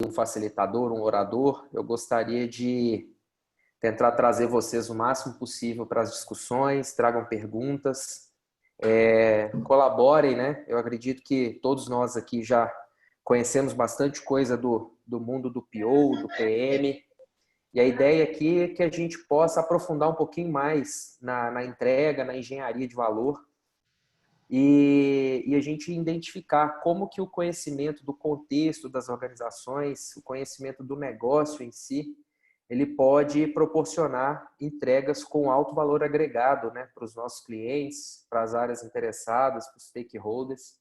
um facilitador, um orador, eu gostaria de tentar trazer vocês o máximo possível para as discussões, tragam perguntas, colaborem, né? Eu acredito que todos nós aqui já conhecemos bastante coisa do mundo do PO, do PM, e a ideia aqui é que a gente possa aprofundar um pouquinho mais na entrega, na engenharia de valor, e a gente identificar como que o conhecimento do contexto das organizações, o conhecimento do negócio em si, ele pode proporcionar entregas com alto valor agregado, né, para os nossos clientes, para as áreas interessadas, para os stakeholders.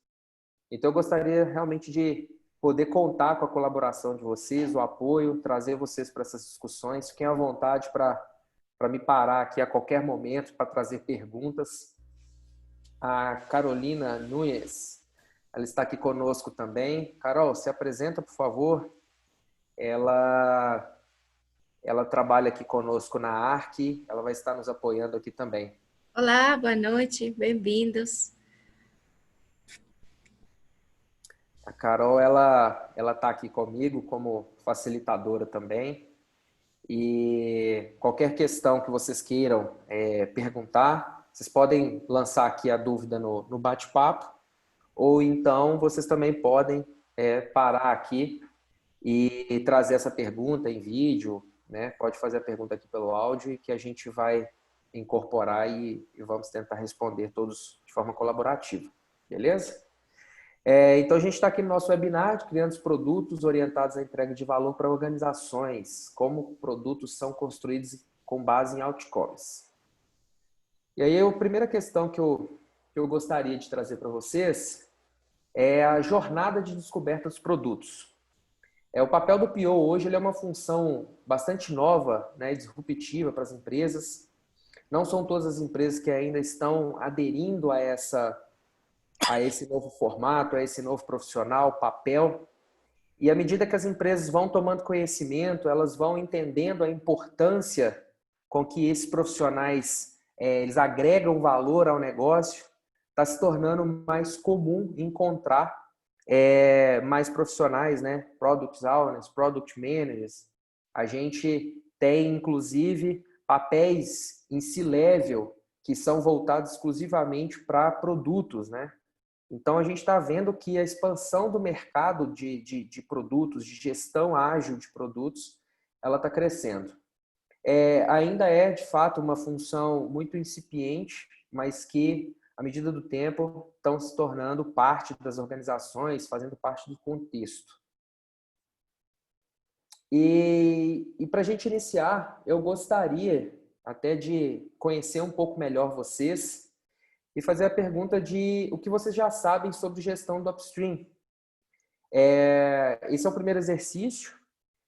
Então, eu gostaria realmente de poder contar com a colaboração de vocês, o apoio, trazer vocês para essas discussões. Fiquem à vontade para me parar aqui a qualquer momento para trazer perguntas. A Carolina Nunes, ela está aqui conosco também. Carol, se apresenta, por favor. Ela trabalha aqui conosco na ARC, ela vai estar nos apoiando aqui também. Olá, boa noite, bem-vindos. A Carol, ela está aqui comigo como facilitadora também. E qualquer questão que vocês queiram perguntar, vocês podem lançar aqui a dúvida no bate-papo, ou então vocês também podem parar aqui e trazer essa pergunta em vídeo, né? Pode fazer a pergunta aqui pelo áudio e que a gente vai incorporar e vamos tentar responder todos de forma colaborativa, beleza? Então, a gente está aqui no nosso webinar de criando os produtos orientados à entrega de valor para organizações, como produtos são construídos com base em outcomes. E aí, a primeira questão que eu gostaria de trazer para vocês é a jornada de descoberta dos produtos. O papel do PO hoje ele é uma função bastante nova, né, disruptiva para as empresas. Não são todas as empresas que ainda estão aderindo a esse novo formato, a esse novo profissional, papel. E à medida que as empresas vão tomando conhecimento, elas vão entendendo a importância com que esses profissionais eles agregam valor ao negócio, está se tornando mais comum encontrar mais profissionais, né? Product owners, product managers. A gente tem, inclusive, papéis em C-level que são voltados exclusivamente para produtos, né? Então, a gente está vendo que a expansão do mercado de produtos, de gestão ágil de produtos, ela está crescendo. Ainda é, de fato, uma função muito incipiente, mas que, à medida do tempo, estão se tornando parte das organizações, fazendo parte do contexto. E para a gente iniciar, eu gostaria até de conhecer um pouco melhor vocês e fazer a pergunta de o que vocês já sabem sobre gestão do upstream. Esse é o primeiro exercício,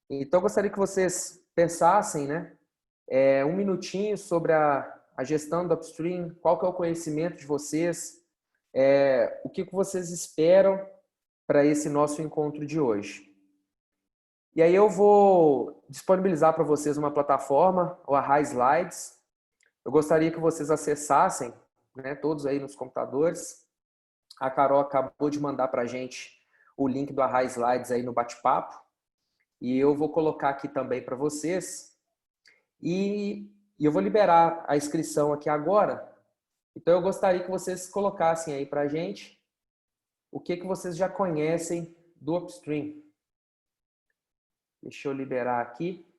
então eu gostaria que vocês pensassem, né, um minutinho sobre a gestão do upstream, qual que é o conhecimento de vocês, o que vocês esperam para esse nosso encontro de hoje. E aí eu vou disponibilizar para vocês uma plataforma, o Array Slides. Eu gostaria que vocês acessassem, né, todos aí nos computadores. A Carol acabou de mandar para a gente o link do Array Slides aí no bate-papo. E eu vou colocar aqui também para vocês. E eu vou liberar a inscrição aqui agora. Então, eu gostaria que vocês colocassem aí para a gente o que vocês já conhecem do upstream. Deixa eu liberar aqui.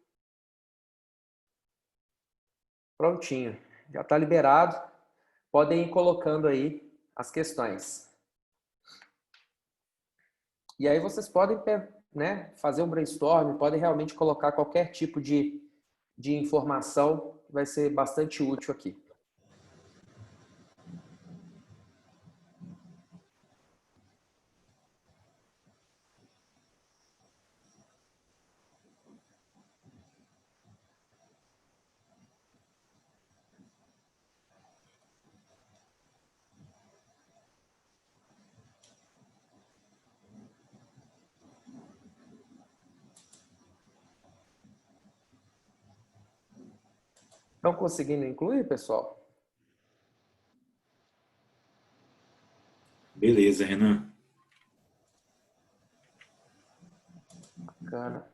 Prontinho. Já está liberado. Podem ir colocando aí as questões. E aí vocês podem, né, fazer um brainstorm, podem realmente colocar qualquer tipo de informação que vai ser bastante útil aqui. Estão conseguindo incluir, pessoal? Beleza, Renan. Bacana. Bacana.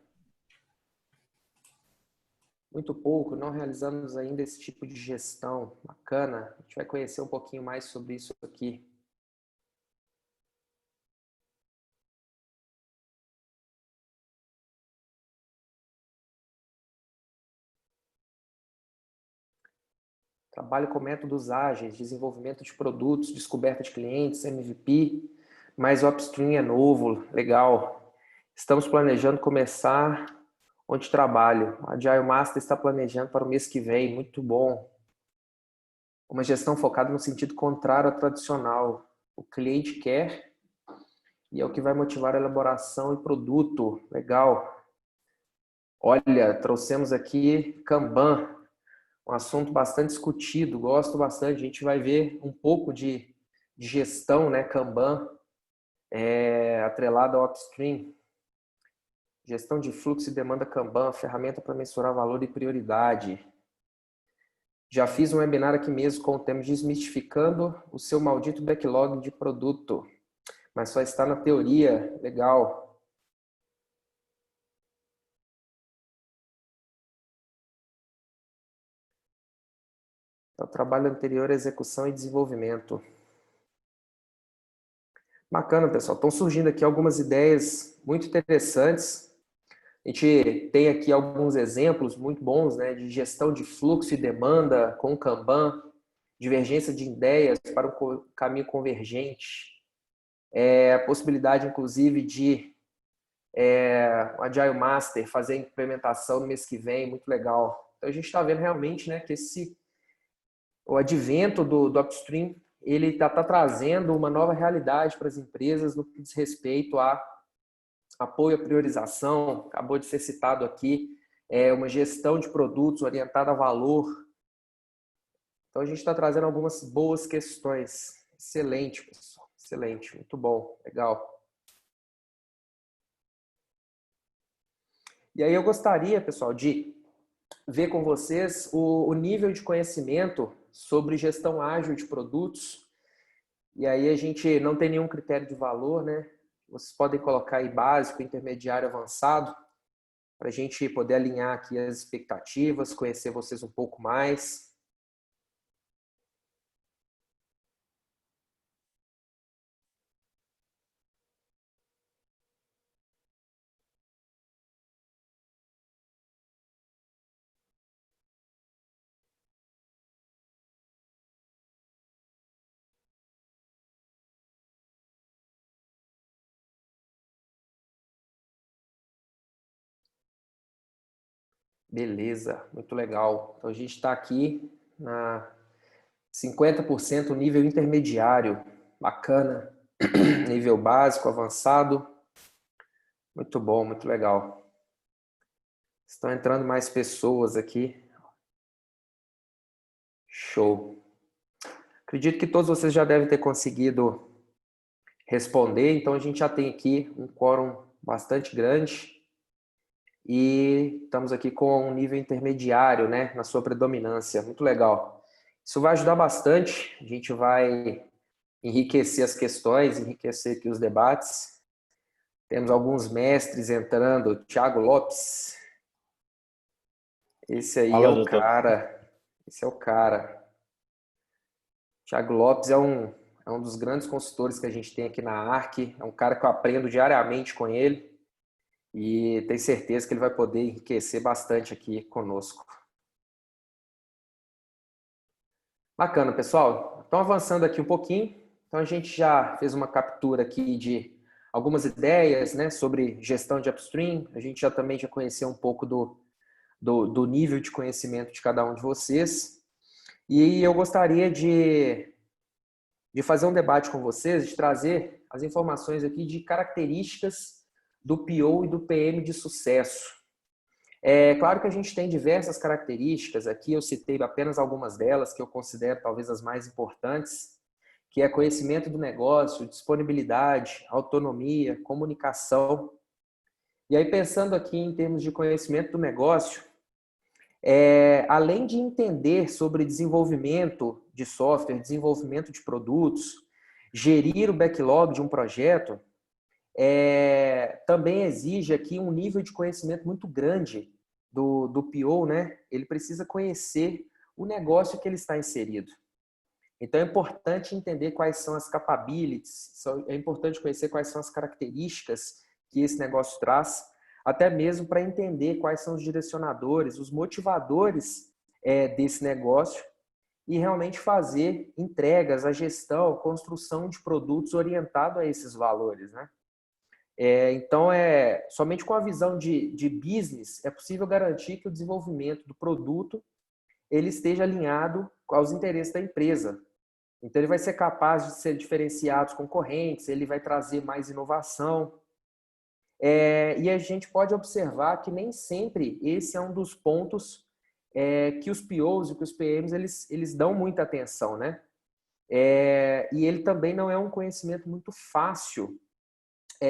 Muito pouco, não realizamos ainda esse tipo de gestão. Bacana. A gente vai conhecer um pouquinho mais sobre isso aqui. Trabalho com métodos ágeis, desenvolvimento de produtos, descoberta de clientes, MVP, mas o upstream é novo, legal. Estamos planejando começar onde trabalho. A Agile Master está planejando para o mês que vem, muito bom. Uma gestão focada no sentido contrário ao tradicional. O cliente quer e é o que vai motivar a elaboração e produto. Legal. Olha, trouxemos aqui Kanban, um assunto bastante discutido, gosto bastante. A gente vai ver um pouco de gestão, né? Kanban, atrelado ao upstream. Gestão de fluxo e demanda Kanban, ferramenta para mensurar valor e prioridade. Já fiz um webinar aqui mesmo com o tema Desmistificando o seu maldito backlog de produto, mas só está na teoria. Legal. É o trabalho anterior à execução e desenvolvimento. Bacana, pessoal. Estão surgindo aqui algumas ideias muito interessantes. A gente tem aqui alguns exemplos muito bons, né, de gestão de fluxo e demanda com Kanban, divergência de ideias para um caminho convergente, a possibilidade, inclusive, de o Agile Master fazer a implementação no mês que vem, muito legal. Então, a gente está vendo realmente, né, que o advento do upstream ele está trazendo uma nova realidade para as empresas no que diz respeito a apoio à priorização, acabou de ser citado aqui, uma gestão de produtos orientada a valor. Então, a gente está trazendo algumas boas questões. Excelente, pessoal. Excelente, muito bom, legal. E aí eu gostaria, pessoal, de ver com vocês o nível de conhecimento sobre gestão ágil de produtos. E aí a gente não tem nenhum critério de valor, né? Vocês podem colocar aí básico, intermediário, avançado, para a gente poder alinhar aqui as expectativas, conhecer vocês um pouco mais. Beleza, muito legal. Então a gente está aqui na 50% nível intermediário, bacana. Nível básico, avançado, muito bom, muito legal. Estão entrando mais pessoas aqui. Show. Acredito que todos vocês já devem ter conseguido responder, então a gente já tem aqui um quórum bastante grande e estamos aqui com um nível intermediário, né, na sua predominância. Muito legal. Isso vai ajudar bastante, a gente vai enriquecer as questões, enriquecer aqui os debates. Temos alguns mestres entrando. Thiago Lopes. Esse aí Fala, é o doutor. cara. Esse é o cara. Thiago Lopes é um dos grandes consultores que a gente tem aqui na Arc. É um cara que eu aprendo diariamente com ele. E tenho certeza que ele vai poder enriquecer bastante aqui conosco. Bacana, pessoal. Então, avançando aqui um pouquinho. Então, a gente já fez uma captura aqui de algumas ideias, né, sobre gestão de upstream. A gente também já conheceu um pouco do nível de conhecimento de cada um de vocês. E eu gostaria de fazer um debate com vocês, de trazer as informações aqui de características do PO e do PM de sucesso. É claro que a gente tem diversas características, aqui eu citei apenas algumas delas, que eu considero talvez as mais importantes, que é conhecimento do negócio, disponibilidade, autonomia, comunicação. E aí, pensando aqui em termos de conhecimento do negócio, além de entender sobre desenvolvimento de software, desenvolvimento de produtos, gerir o backlog de um projeto, também exige aqui um nível de conhecimento muito grande do PO, né? Ele precisa conhecer o negócio que ele está inserido. Então, é importante entender quais são as capabilities, é importante conhecer quais são as características que esse negócio traz, até mesmo para entender quais são os direcionadores, os motivadores desse negócio e realmente fazer entregas, a gestão, a construção de produtos orientado a esses valores, né? Então, somente com a visão de business é possível garantir que o desenvolvimento do produto ele esteja alinhado aos interesses da empresa. Então, ele vai ser capaz de ser diferenciado dos concorrentes, ele vai trazer mais inovação. E a gente pode observar que nem sempre esse é um dos pontos que os POs e que os PMs eles dão muita atenção, né? E ele também não é um conhecimento muito fácil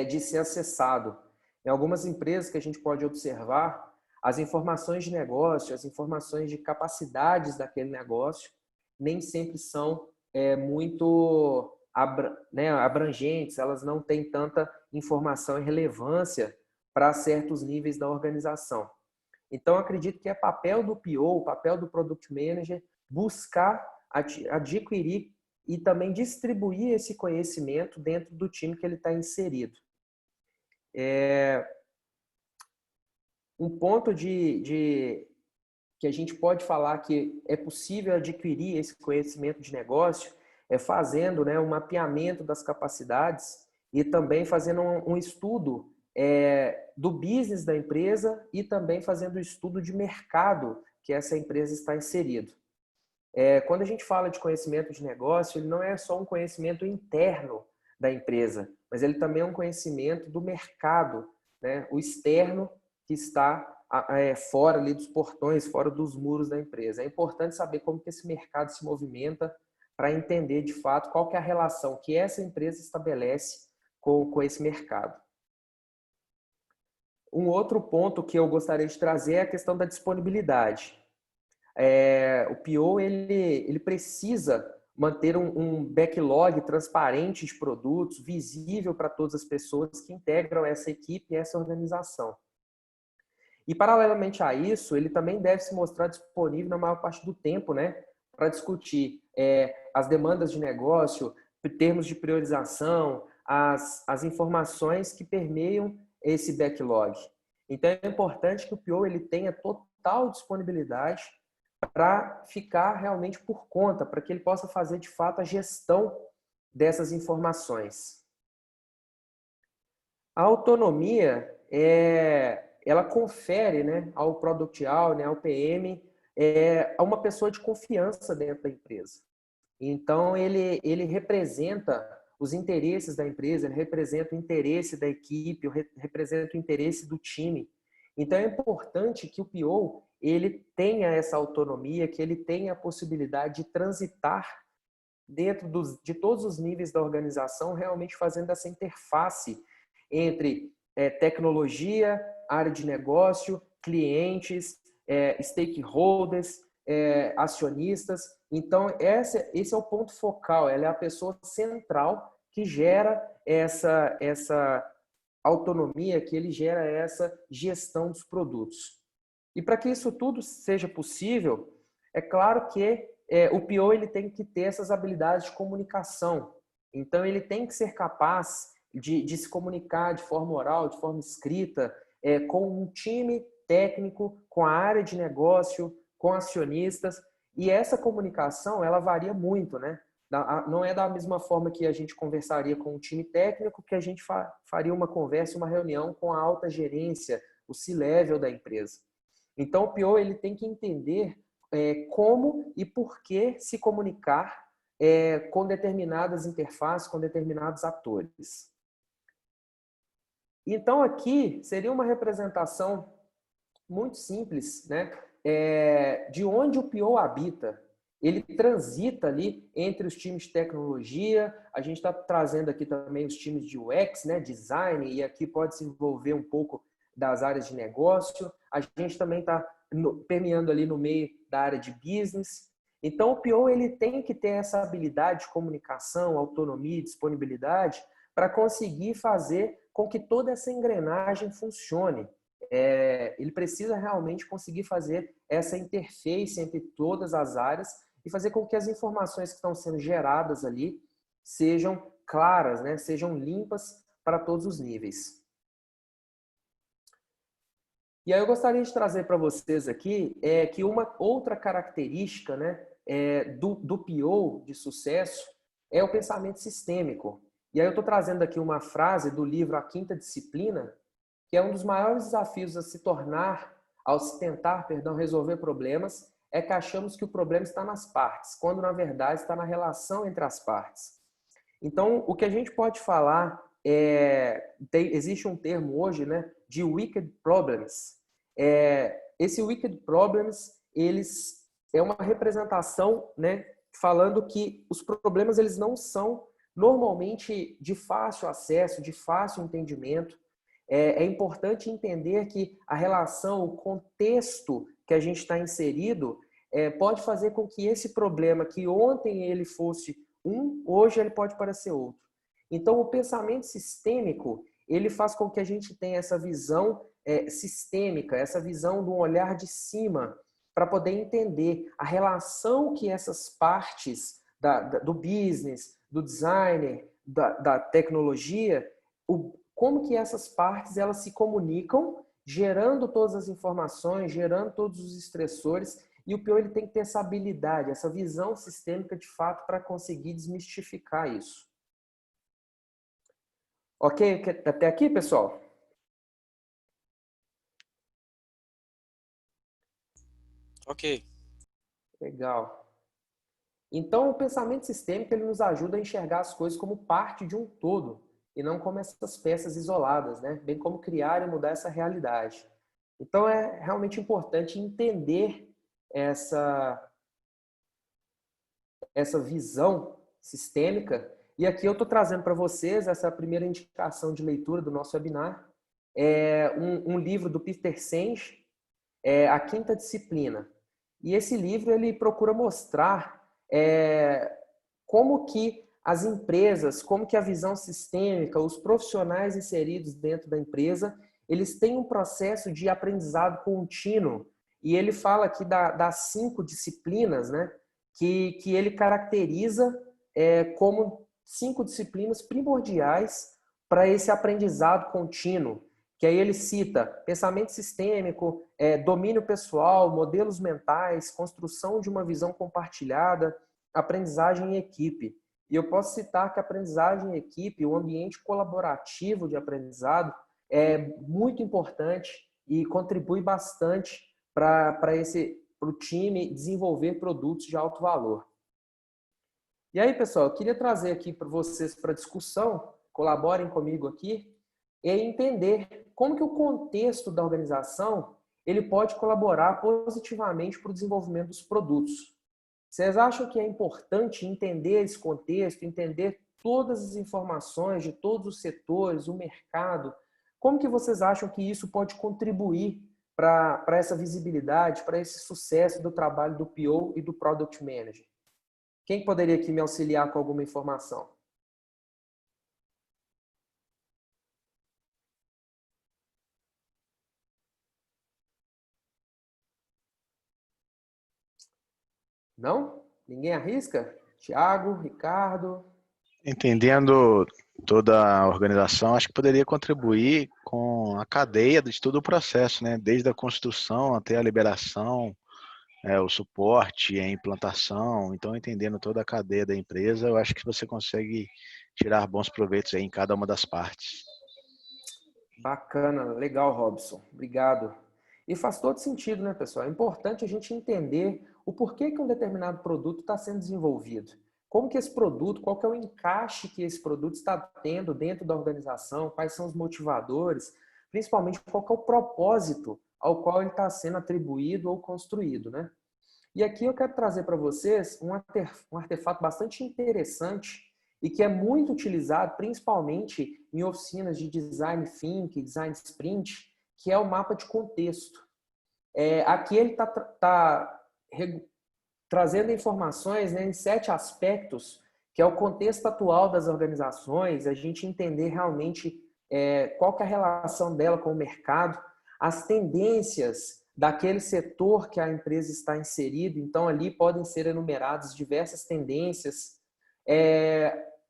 de ser acessado. Em algumas empresas que a gente pode observar, as informações de negócio, as informações de capacidades daquele negócio, nem sempre são muito abrangentes, elas não têm tanta informação e relevância para certos níveis da organização. Então, acredito que é papel do PO, papel do Product Manager, buscar adquirir e também distribuir esse conhecimento dentro do time que ele está inserido. Um ponto que a gente pode falar que é possível adquirir esse conhecimento de negócio é fazendo um mapeamento das capacidades e também fazendo um estudo do business da empresa e também fazendo o estudo de mercado que essa empresa está inserida. Quando a gente fala de conhecimento de negócio, ele não é só um conhecimento interno da empresa, mas ele também é um conhecimento do mercado, né? O externo que está fora ali dos portões, fora dos muros da empresa. É importante saber como que esse mercado se movimenta para entender de fato qual que é a relação que essa empresa estabelece com esse mercado. Um outro ponto que eu gostaria de trazer é a questão da disponibilidade. O PO ele precisa manter um backlog transparente de produtos, visível para todas as pessoas que integram essa equipe e essa organização. E, paralelamente a isso, ele também deve se mostrar disponível na maior parte do tempo, né, para discutir as demandas de negócio, termos de priorização, as informações que permeiam esse backlog. Então, é importante que o PO ele tenha total disponibilidade para ficar realmente por conta, para que ele possa fazer, de fato, a gestão dessas informações. A autonomia ela confere, né, ao Product Owner, ao PM, a uma pessoa de confiança dentro da empresa. Então, ele representa os interesses da empresa, ele representa o interesse da equipe, representa o interesse do time. Então, é importante que o PO ele tenha essa autonomia, que ele tenha a possibilidade de transitar dentro de todos os níveis da organização, realmente fazendo essa interface entre tecnologia, área de negócio, clientes, stakeholders, acionistas. Então, esse é o ponto focal, ela é a pessoa central que gera essa autonomia, que ele gera essa gestão dos produtos. E para que isso tudo seja possível, é claro que o PO ele tem que ter essas habilidades de comunicação. Então, ele tem que ser capaz de se comunicar de forma oral, de forma escrita, com um time técnico, com a área de negócio, com acionistas. E essa comunicação, ela varia muito, né? Não é da mesma forma que a gente conversaria com um time técnico que a gente faria uma conversa, uma reunião com a alta gerência, o C-level da empresa. Então, o PO ele tem que entender como e por que se comunicar com determinadas interfaces, com determinados atores. Então, aqui seria uma representação muito simples, né? De onde o PO habita. Ele transita ali entre os times de tecnologia, a gente está trazendo aqui também os times de UX, né? Design, e aqui pode se envolver um pouco das áreas de negócio. A gente também está permeando ali no meio da área de business. Então, o PO ele tem que ter essa habilidade de comunicação, autonomia e disponibilidade para conseguir fazer com que toda essa engrenagem funcione. Ele precisa realmente conseguir fazer essa interface entre todas as áreas e fazer com que as informações que estão sendo geradas ali sejam claras, né? Sejam limpas para todos os níveis. E aí eu gostaria de trazer para vocês aqui que uma outra característica, né, do PO de sucesso é o pensamento sistêmico. E aí eu estou trazendo aqui uma frase do livro A Quinta Disciplina, que é um dos maiores desafios a se tornar, ao se tentar, resolver problemas, é que achamos que o problema está nas partes, quando na verdade está na relação entre as partes. Então, o que a gente pode falar existe um termo hoje, né, de wicked problems. Esse wicked problems, eles é uma representação, né, falando que os problemas eles não são normalmente de fácil acesso, de fácil entendimento. É importante entender que a relação, o contexto que a gente está inserido pode fazer com que esse problema, que ontem ele fosse hoje ele pode parecer outro. Então, o pensamento sistêmico, ele faz com que a gente tenha essa visão sistêmica, essa visão de um olhar de cima, para poder entender a relação que essas partes do business, do designer, da tecnologia, como que essas partes elas se comunicam, gerando todas as informações, gerando todos os estressores. E o PO ele tem que ter essa habilidade, essa visão sistêmica de fato para conseguir desmistificar isso. Ok? Até aqui, pessoal? Ok. Legal. Então, o pensamento sistêmico ele nos ajuda a enxergar as coisas como parte de um todo e não como essas peças isoladas, né? Bem como criar e mudar essa realidade. Então, é realmente importante entender essa visão sistêmica. E aqui eu estou trazendo para vocês essa primeira indicação de leitura do nosso webinar. Um livro do Peter Senge, A Quinta Disciplina. E esse livro ele procura mostrar como que as empresas, como que a visão sistêmica, os profissionais inseridos dentro da empresa, eles têm um processo de aprendizado contínuo. E ele fala aqui das 5 disciplinas, né? Que ele caracteriza como 5 disciplinas primordiais para esse aprendizado contínuo. Que aí ele cita pensamento sistêmico, domínio pessoal, modelos mentais, construção de uma visão compartilhada, aprendizagem em equipe. E eu posso citar que a aprendizagem em equipe, o ambiente colaborativo de aprendizado, é muito importante e contribui bastante para o time desenvolver produtos de alto valor. E aí, pessoal, eu queria trazer aqui para vocês para discussão, colaborem comigo aqui, e entender como que o contexto da organização ele pode colaborar positivamente para o desenvolvimento dos produtos. Vocês acham que é importante entender esse contexto, entender todas as informações de todos os setores, o mercado? Como que vocês acham que isso pode contribuir para essa visibilidade, para esse sucesso do trabalho do PO e do Product Manager? Quem poderia aqui me auxiliar com alguma informação? Não? Ninguém arrisca? Tiago, Ricardo? Entendendo toda a organização, acho que poderia contribuir com a cadeia de todo o processo, né? Desde a construção até a liberação, o suporte, a implantação. Então, entendendo toda a cadeia da empresa, eu acho que você consegue tirar bons proveitos aí em cada uma das partes. Bacana, legal, Robson. Obrigado. E faz todo sentido, né, pessoal? É importante a gente entender o porquê que um determinado produto está sendo desenvolvido. Como que esse produto, qual que é o encaixe que esse produto está tendo dentro da organização, quais são os motivadores, principalmente qual que é o propósito ao qual ele está sendo atribuído ou construído, né? E aqui eu quero trazer para vocês um artefato bastante interessante e que é muito utilizado principalmente em oficinas de design thinking, design sprint, que é o mapa de contexto. Aqui ele está trazendo informações, né, em 7 aspectos que é o contexto atual das organizações, a gente entender realmente qual que é a relação dela com o mercado, as tendências daquele setor que a empresa está inserida. Então, ali podem ser enumeradas diversas tendências,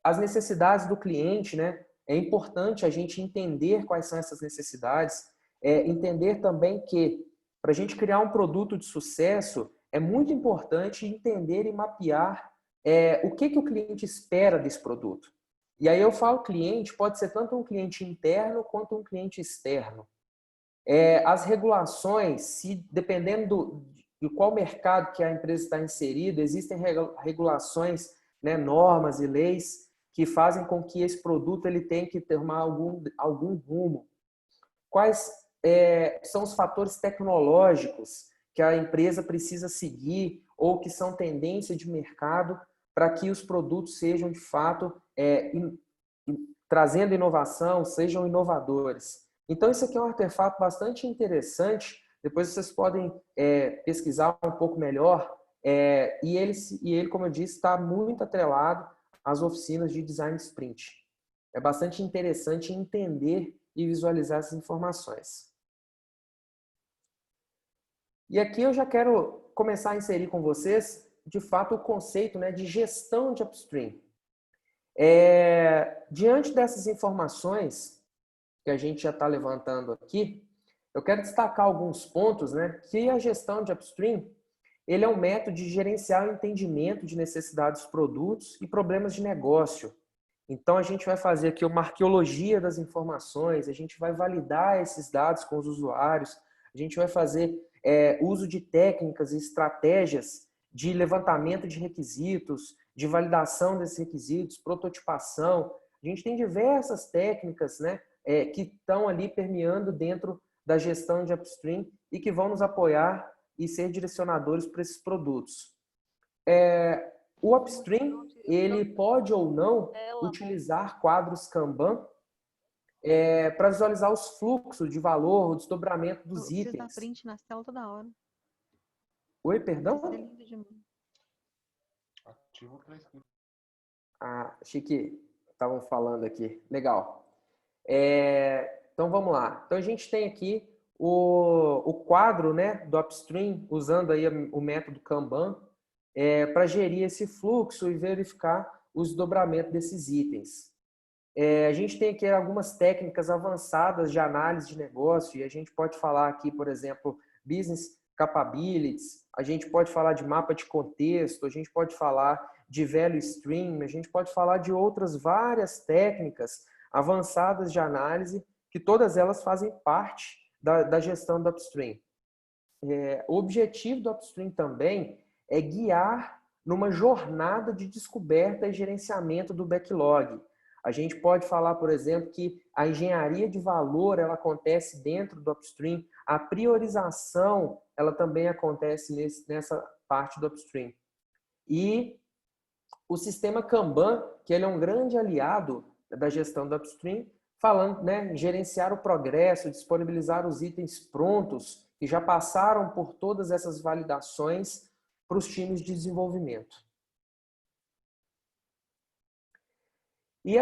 as necessidades do cliente, né? É importante a gente entender quais são essas necessidades, entender também que, para a gente criar um produto de sucesso, é muito importante entender e mapear o que o cliente espera desse produto. E aí eu falo cliente, pode ser tanto um cliente interno quanto um cliente externo. As regulações, dependendo de qual mercado que a empresa está inserida, existem regulações, né, normas e leis que fazem com que esse produto ele tenha que tomar algum rumo. Quais são os fatores tecnológicos que a empresa precisa seguir ou que são tendência de mercado para que os produtos sejam, de fato, trazendo inovação, sejam inovadores. Então, isso aqui é um artefato bastante interessante. Depois vocês podem pesquisar um pouco melhor. E ele, como eu disse, está muito atrelado às oficinas de Design Sprint. É bastante interessante entender e visualizar essas informações. E aqui eu já quero começar a inserir com vocês, de fato, o conceito, né, de gestão de upstream. Diante dessas informações que a gente já está levantando aqui, eu quero destacar alguns pontos, né, que a gestão de upstream ele é um método de gerenciar o entendimento de necessidades dos produtos e problemas de negócio. Então, a gente vai fazer aqui uma arqueologia das informações, a gente vai validar esses dados com os usuários, a gente vai fazer uso de técnicas e estratégias de levantamento de requisitos, de validação desses requisitos, prototipação. A gente tem diversas técnicas, né, que estão ali permeando dentro da gestão de upstream e que vão nos apoiar e ser direcionadores para esses produtos. O upstream, ele pode ou não utilizar quadros Kanban para visualizar os fluxos de valor, o desdobramento dos itens. Você dá print na tela toda hora. Oi, perdão? Isso é lindo demais. Achei que estavam falando aqui. Legal. Então, vamos lá. Então, a gente tem aqui o quadro, né, do upstream, usando aí o método Kanban, para gerir esse fluxo e verificar o desdobramento desses itens. A gente tem aqui algumas técnicas avançadas de análise de negócio, e a gente pode falar aqui, por exemplo, Business Capabilities, a gente pode falar de mapa de contexto, a gente pode falar de Value Stream, a gente pode falar de outras várias técnicas avançadas de análise, que todas elas fazem parte da gestão do upstream. O objetivo do upstream também é guiar numa jornada de descoberta e gerenciamento do backlog. A gente pode falar, por exemplo, que a engenharia de valor ela acontece dentro do upstream, a priorização ela também acontece nessa parte do upstream. E o sistema Kanban, que ele é um grande aliado da gestão do upstream, falando, né, em gerenciar o progresso, disponibilizar os itens prontos que já passaram por todas essas validações para os times de desenvolvimento. E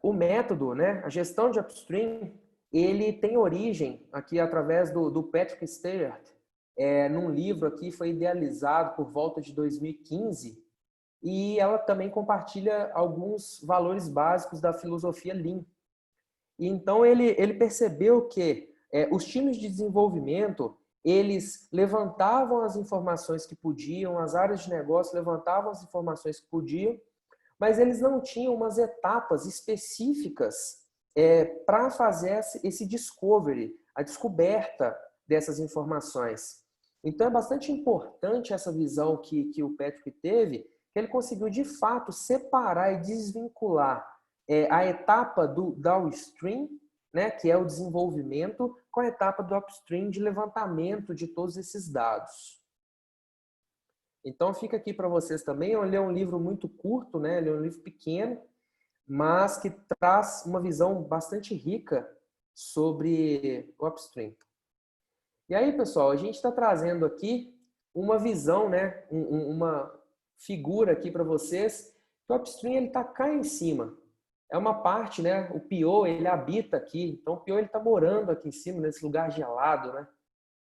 o método, né, a gestão de upstream, ele tem origem aqui através do Patrick Stewart, num livro aqui foi idealizado por volta de 2015, e ela também compartilha alguns valores básicos da filosofia Lean. E então ele percebeu que os times de desenvolvimento, eles levantavam as informações que podiam, as áreas de negócio levantavam as informações que podiam, mas eles não tinham umas etapas específicas para fazer esse discovery, a descoberta dessas informações. Então é bastante importante essa visão que o Patrick teve, que ele conseguiu de fato separar e desvincular a etapa do downstream, né, que é o desenvolvimento, com a etapa do upstream de levantamento de todos esses dados. Então fica aqui para vocês também. Ele é um livro muito curto, né? Ele é um livro pequeno, mas que traz uma visão bastante rica sobre o upstream. E aí, pessoal, a gente está trazendo aqui uma visão, né? Uma figura aqui para vocês, O upstream ele está cá em cima. É uma parte, né? O PO ele habita aqui, então o PO ele está morando aqui em cima, nesse lugar gelado, né?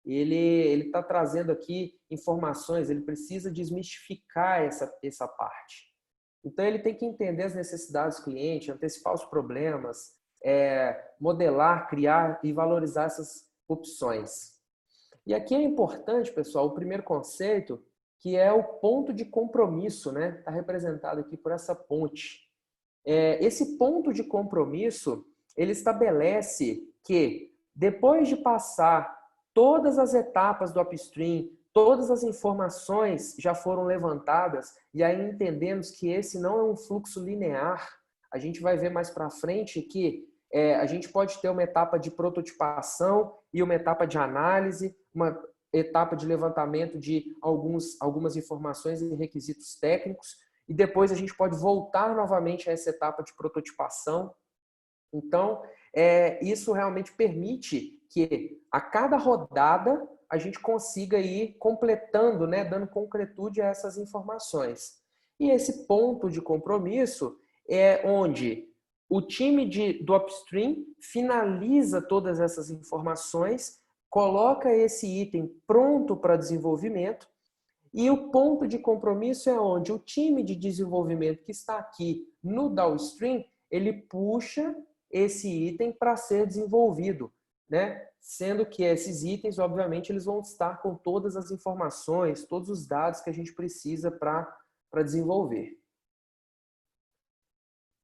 Ele está trazendo aqui informações, ele precisa desmistificar essa parte. Então ele tem que entender as necessidades do cliente, antecipar os problemas, modelar, criar e valorizar essas opções. E aqui é importante, pessoal, o primeiro conceito, que é o ponto de compromisso, né? Está representado aqui por essa ponte. Esse ponto de compromisso, ele estabelece que depois de passar todas as etapas do upstream, todas as informações já foram levantadas, e aí entendemos que esse não é um fluxo linear. A gente vai ver mais para frente que a gente pode ter uma etapa de prototipação e uma etapa de análise, uma etapa de levantamento de algumas informações e requisitos técnicos, e depois a gente pode voltar novamente a essa etapa de prototipação. Então, isso realmente permite que a cada rodada a gente consiga ir completando, né, dando concretude a essas informações. E esse ponto de compromisso é onde o time do upstream finaliza todas essas informações, coloca esse item pronto para desenvolvimento, e o ponto de compromisso é onde o time de desenvolvimento que está aqui no downstream, ele puxa esse item para ser desenvolvido, né? Sendo que esses itens, obviamente, eles vão estar com todas as informações, todos os dados que a gente precisa para desenvolver.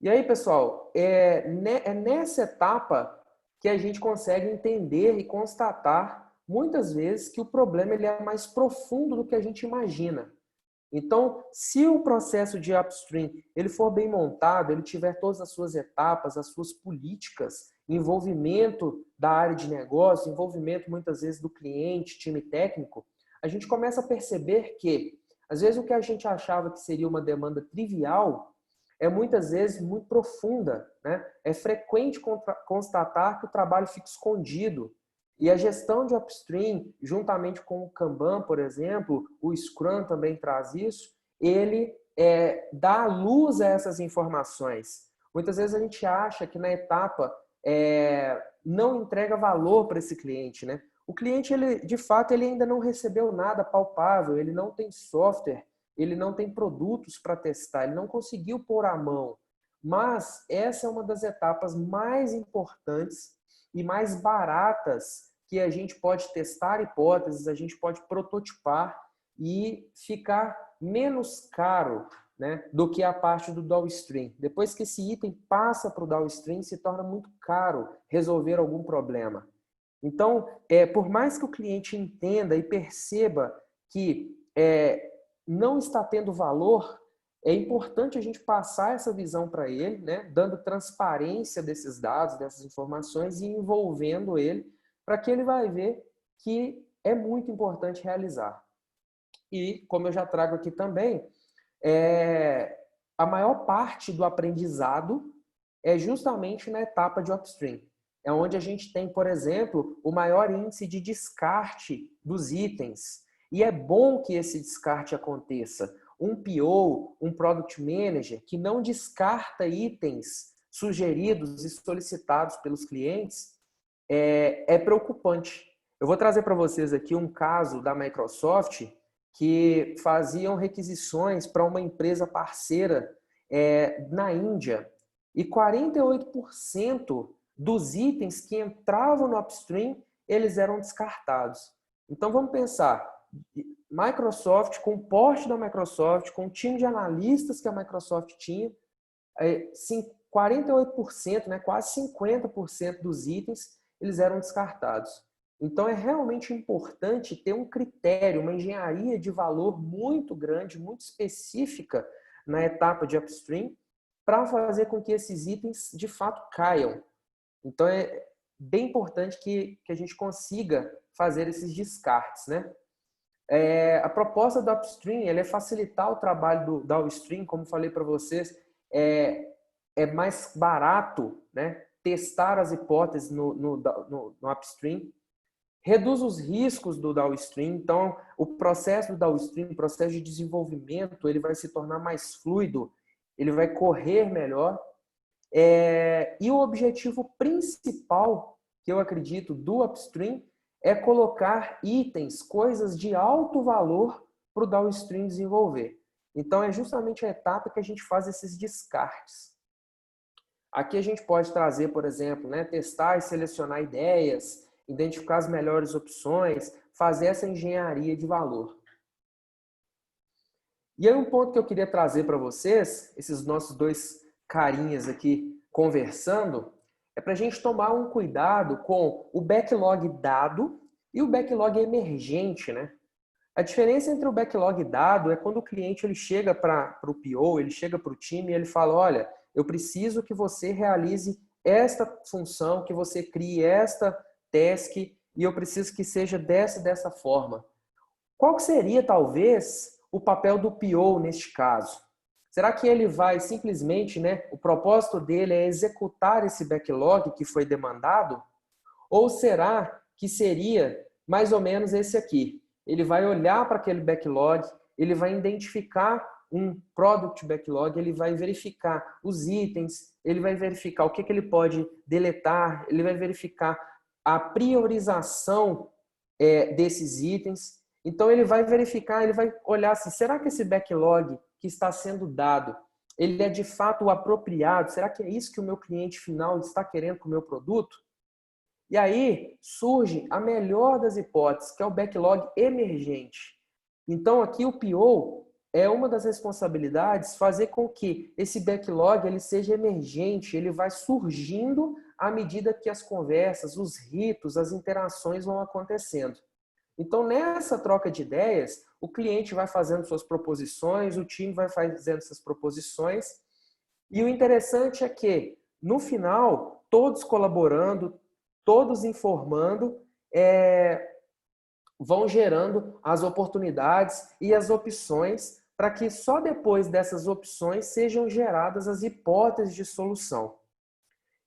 E aí, pessoal, é nessa etapa que a gente consegue entender e constatar, muitas vezes, que o problema ele é mais profundo do que a gente imagina. Então, se o processo de upstream ele for bem montado, ele tiver todas as suas etapas, as suas políticas, envolvimento da área de negócio, envolvimento muitas vezes do cliente, time técnico, a gente começa a perceber que, às vezes, o que a gente achava que seria uma demanda trivial é muitas vezes muito profunda, né? É frequente constatar que o trabalho fica escondido. E a gestão de upstream, juntamente com o Kanban, por exemplo, o Scrum também traz isso, ele dá luz a essas informações. Muitas vezes a gente acha que na etapa não entrega valor para esse cliente, né? O cliente, ele, de fato, ele ainda não recebeu nada palpável, ele não tem software, ele não tem produtos para testar, ele não conseguiu pôr a mão. Mas essa é uma das etapas mais importantes e mais baratas que a gente pode testar hipóteses, a gente pode prototipar e ficar menos caro, né, do que a parte do downstream. Depois que esse item passa para o downstream, se torna muito caro resolver algum problema. Então, por mais que o cliente entenda e perceba que não está tendo valor, é importante a gente passar essa visão para ele, né, dando transparência desses dados, dessas informações e envolvendo ele para que ele vai ver que é muito importante realizar. E, como eu já trago aqui também, a maior parte do aprendizado é justamente na etapa de upstream. É onde a gente tem, por exemplo, o maior índice de descarte dos itens. E é bom que esse descarte aconteça. Um PO, um Product Manager, que não descarta itens sugeridos e solicitados pelos clientes, é preocupante. Eu vou trazer para vocês aqui um caso da Microsoft que faziam requisições para uma empresa parceira na Índia. E 48% dos itens que entravam no upstream, eles eram descartados. Então vamos pensar, Microsoft, com o porte da Microsoft, com o time de analistas que a Microsoft tinha, 48%, né, quase 50% dos itens, eles eram descartados. Então é realmente importante ter um critério, uma engenharia de valor muito grande, muito específica na etapa de upstream, para fazer com que esses itens de fato caiam. Então é bem importante que a gente consiga fazer esses descartes, né? A proposta do upstream é facilitar o trabalho do downstream, como falei para vocês, é mais barato, né, testar as hipóteses no upstream, reduz os riscos do downstream, então o processo do downstream, o processo de desenvolvimento, ele vai se tornar mais fluido, ele vai correr melhor. E o objetivo principal, que eu acredito, do upstream é colocar itens, coisas de alto valor para o downstream desenvolver. Então, é justamente a etapa que a gente faz esses descartes. Aqui a gente pode trazer, por exemplo, né, testar e selecionar ideias, identificar as melhores opções, fazer essa engenharia de valor. E aí um ponto que eu queria trazer para vocês, esses nossos dois carinhas aqui conversando, é para a gente tomar um cuidado com o backlog dado e o backlog emergente, né? A diferença entre o backlog dado é quando o cliente ele chega para o PO, ele chega para o time e ele fala, olha, eu preciso que você realize esta função, que você crie esta task e eu preciso que seja dessa forma. Qual que seria, talvez, o papel do PO neste caso? Será que ele vai simplesmente, né, o propósito dele é executar esse backlog que foi demandado? Ou será que seria mais ou menos esse aqui? Ele vai olhar para aquele backlog, ele vai identificar um product backlog, ele vai verificar os itens, ele vai verificar o que ele pode deletar, ele vai verificar a priorização desses itens. Então ele vai verificar, ele vai olhar assim, será que esse backlog que está sendo dado, ele é de fato apropriado? Será que é isso que o meu cliente final está querendo com o meu produto? E aí surge a melhor das hipóteses, que é o backlog emergente. Então aqui o PO é uma das responsabilidades fazer com que esse backlog ele seja emergente, ele vai surgindo à medida que as conversas, os ritos, as interações vão acontecendo. Então nessa troca de ideias, o cliente vai fazendo suas proposições, o time vai fazendo essas proposições, e o interessante é que no final, todos colaborando, todos informando, vão gerando as oportunidades e as opções para que só depois dessas opções sejam geradas as hipóteses de solução.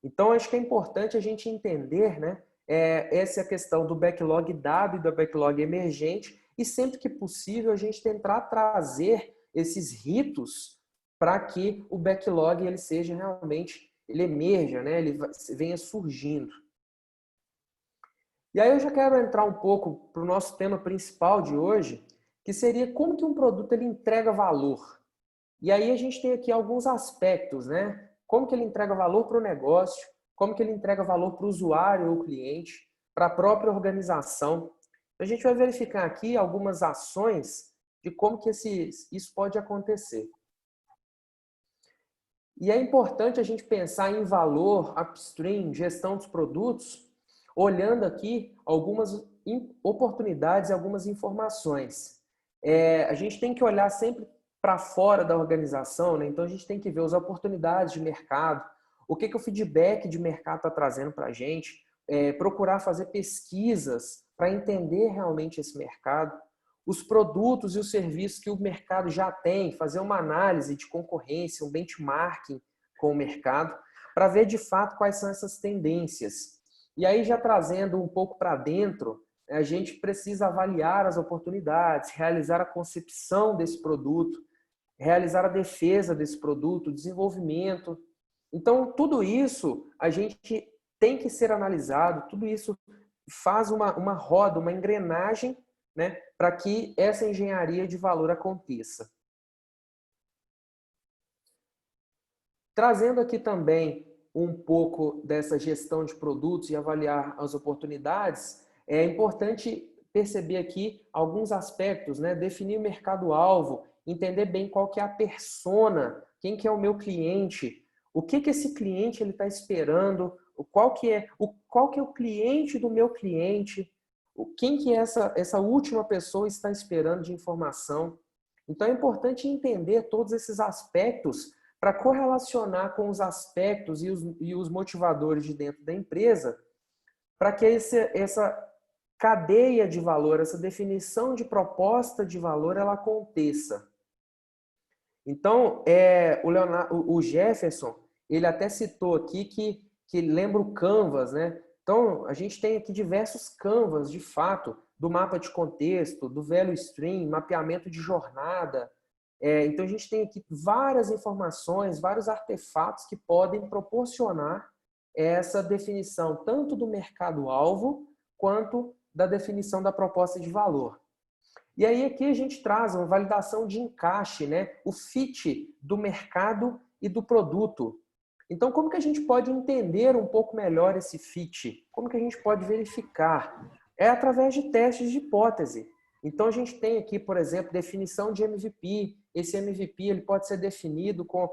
Então, acho que é importante a gente entender, né, essa questão do backlog dado e do backlog emergente e sempre que possível a gente tentar trazer esses ritos para que o backlog ele seja realmente, ele emerja, né, ele venha surgindo. E aí eu já quero entrar um pouco para o nosso tema principal de hoje, que seria como que um produto ele entrega valor. E aí a gente tem aqui alguns aspectos, né? Como que ele entrega valor para o negócio, como que ele entrega valor para o usuário ou cliente, para a própria organização. A gente vai verificar aqui algumas ações de como que isso pode acontecer. E é importante a gente pensar em valor, upstream, gestão dos produtos, olhando aqui algumas oportunidades e algumas informações. A gente tem que olhar sempre para fora da organização, né? Então a gente tem que ver as oportunidades de mercado, o que o feedback de mercado está trazendo para a gente, procurar fazer pesquisas para entender realmente esse mercado, os produtos e os serviços que o mercado já tem, fazer uma análise de concorrência, um benchmarking com o mercado, para ver de fato quais são essas tendências. E aí já trazendo um pouco para dentro, a gente precisa avaliar as oportunidades, realizar a concepção desse produto, realizar a defesa desse produto, o desenvolvimento. Então, tudo isso a gente tem que ser analisado, tudo isso faz uma roda, uma engrenagem, né, para que essa engenharia de valor aconteça. Trazendo aqui também um pouco dessa gestão de produtos e avaliar as oportunidades, é importante perceber aqui alguns aspectos, né? Definir o mercado-alvo, entender bem qual que é a persona, quem que é o meu cliente, o que esse cliente ele está esperando, qual que é o cliente do meu cliente, quem que essa última pessoa está esperando de informação. Então é importante entender todos esses aspectos para correlacionar com os aspectos e os motivadores de dentro da empresa, para que essa cadeia de valor, essa definição de proposta de valor, ela aconteça. Então, o Jefferson, ele até citou aqui que lembra o Canvas, né? Então, a gente tem aqui diversos Canvas, de fato, do mapa de contexto, do Value Stream, mapeamento de jornada, Então, a gente tem aqui várias informações, vários artefatos que podem proporcionar essa definição tanto do mercado-alvo quanto da definição da proposta de valor. E aí aqui a gente traz uma validação de encaixe, né? O fit do mercado e do produto. Então, como que a gente pode entender um pouco melhor esse fit? Como que a gente pode verificar? É através de testes de hipótese. Então, a gente tem aqui, por exemplo, definição de MVP. Esse MVP ele pode ser definido com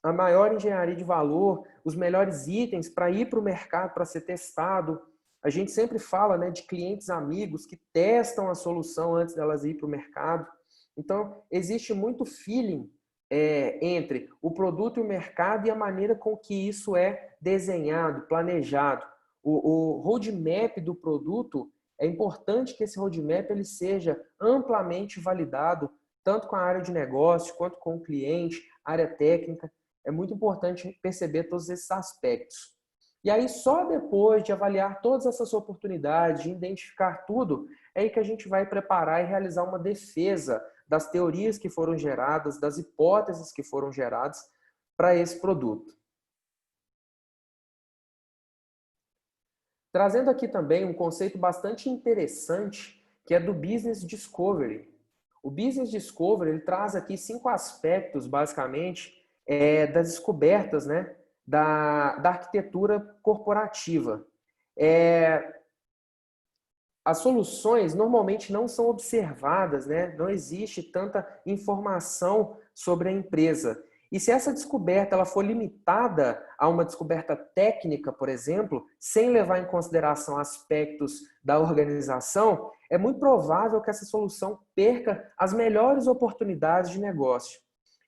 a maior engenharia de valor, os melhores itens para ir para o mercado, para ser testado. A gente sempre fala, né, de clientes amigos que testam a solução antes delas ir para o mercado. Então, existe muito feeling entre o produto e o mercado e a maneira com que isso é desenhado, planejado. O roadmap do produto, é importante que esse roadmap ele seja amplamente validado, tanto com a área de negócio, quanto com o cliente, área técnica. É muito importante perceber todos esses aspectos. E aí, só depois de avaliar todas essas oportunidades, de identificar tudo, é aí que a gente vai preparar e realizar uma defesa das teorias que foram geradas, das hipóteses que foram geradas para esse produto. Trazendo aqui também um conceito bastante interessante, que é do Business Discovery. O Business Discovery ele traz aqui 5 aspectos, basicamente, das descobertas, né, da arquitetura corporativa. As soluções normalmente não são observadas, né? Não existe tanta informação sobre a empresa. E se essa descoberta ela for limitada a uma descoberta técnica, por exemplo, sem levar em consideração aspectos da organização, é muito provável que essa solução perca as melhores oportunidades de negócio.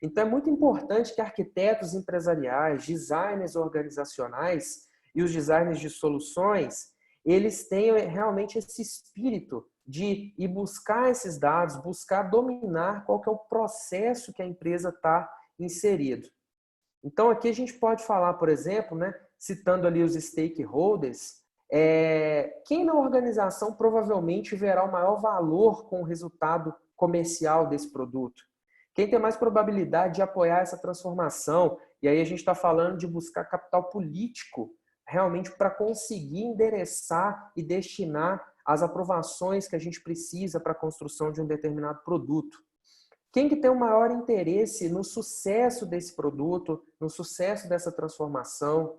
Então é muito importante que arquitetos empresariais, designers organizacionais e os designers de soluções, eles tenham realmente esse espírito de ir buscar esses dados, buscar dominar qual que é o processo que a empresa está inserido. Então aqui a gente pode falar, por exemplo, né, citando ali os stakeholders, quem na organização provavelmente verá o maior valor com o resultado comercial desse produto? Quem tem mais probabilidade de apoiar essa transformação? E aí a gente está falando de buscar capital político realmente para conseguir endereçar e destinar as aprovações que a gente precisa para a construção de um determinado produto. Quem que tem o maior interesse no sucesso desse produto, no sucesso dessa transformação?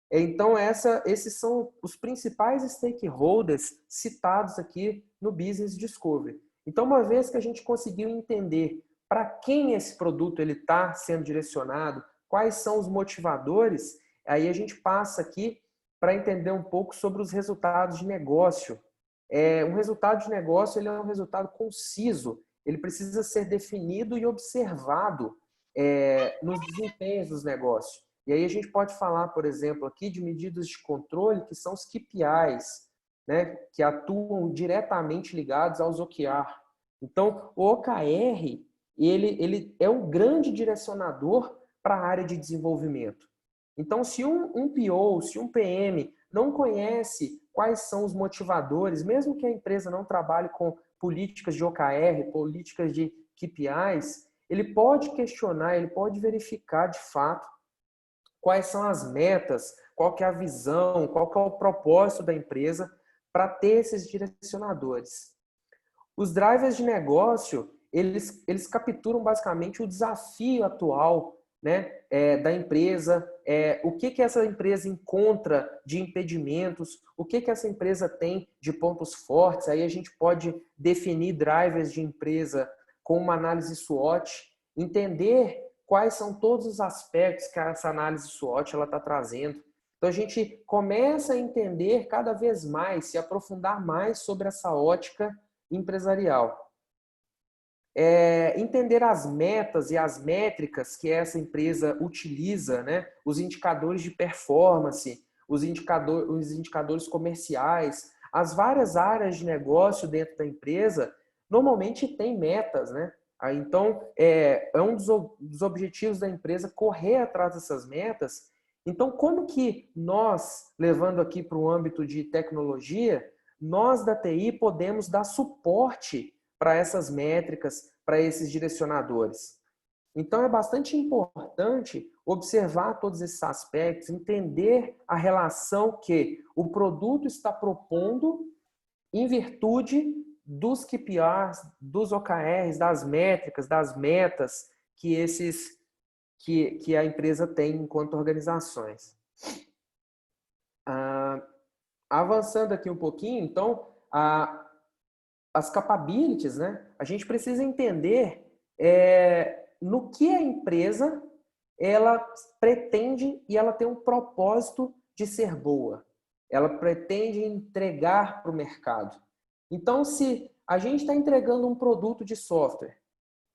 Então, esses são os principais stakeholders citados aqui no Business Discovery. Então, uma vez que a gente conseguiu entender para quem esse produto está sendo direcionado, quais são os motivadores, aí a gente passa aqui para entender um pouco sobre os resultados de negócio. Um resultado de negócio ele é um resultado conciso, ele precisa ser definido e observado nos desempenhos dos negócios. E aí a gente pode falar, por exemplo, aqui de medidas de controle que são os KPIs, né, que atuam diretamente ligados aos OKR. Então, o OKR ele é um grande direcionador para a área de desenvolvimento. Então, se um PO, se um PM não conhece quais são os motivadores, mesmo que a empresa não trabalhe com políticas de OKR, políticas de KPIs, ele pode questionar, ele pode verificar de fato quais são as metas, qual que é a visão, qual que é o propósito da empresa para ter esses direcionadores. Os drivers de negócio, eles capturam basicamente o desafio atual, né, da empresa, o que essa empresa encontra de impedimentos, o que essa empresa tem de pontos fortes. Aí a gente pode definir drivers de empresa com uma análise SWOT, entender quais são todos os aspectos que essa análise SWOT está trazendo. Então a gente começa a entender cada vez mais, se aprofundar mais sobre essa ótica empresarial. Entender as metas e as métricas que essa empresa utiliza, né? Os indicadores de performance, os indicadores comerciais, as várias áreas de negócio dentro da empresa normalmente tem metas, né? Então, é um dos objetivos da empresa correr atrás dessas metas. Então, como que nós, levando aqui para o âmbito de tecnologia, nós da TI podemos dar suporte para essas métricas, para esses direcionadores. Então, é bastante importante observar todos esses aspectos, entender a relação que o produto está propondo em virtude dos KPIs, dos OKRs, das métricas, das metas que a empresa tem enquanto organizações. Avançando aqui um pouquinho, então, as capabilities, né? A gente precisa entender no que a empresa ela pretende e ela tem um propósito de ser boa. Ela pretende entregar para o mercado. Então, se a gente está entregando um produto de software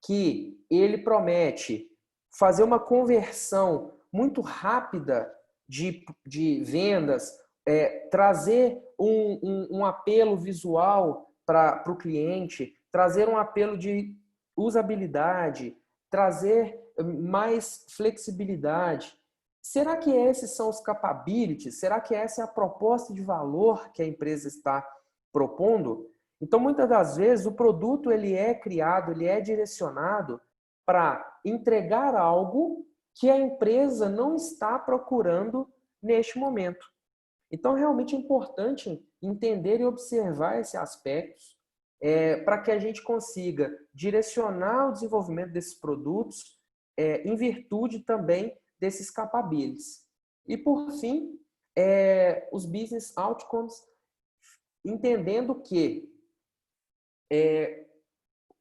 que ele promete fazer uma conversão muito rápida de vendas, trazer um apelo visual para o cliente, trazer um apelo de usabilidade, trazer mais flexibilidade. Será que esses são os capabilities? Será que essa é a proposta de valor que a empresa está propondo? Então, muitas das vezes, o produto ele é criado, ele é direcionado para entregar algo que a empresa não está procurando neste momento. Então, realmente é importante entender e observar esses aspectos para que a gente consiga direcionar o desenvolvimento desses produtos em virtude também desses capabilities. E, por fim, os business outcomes, entendendo que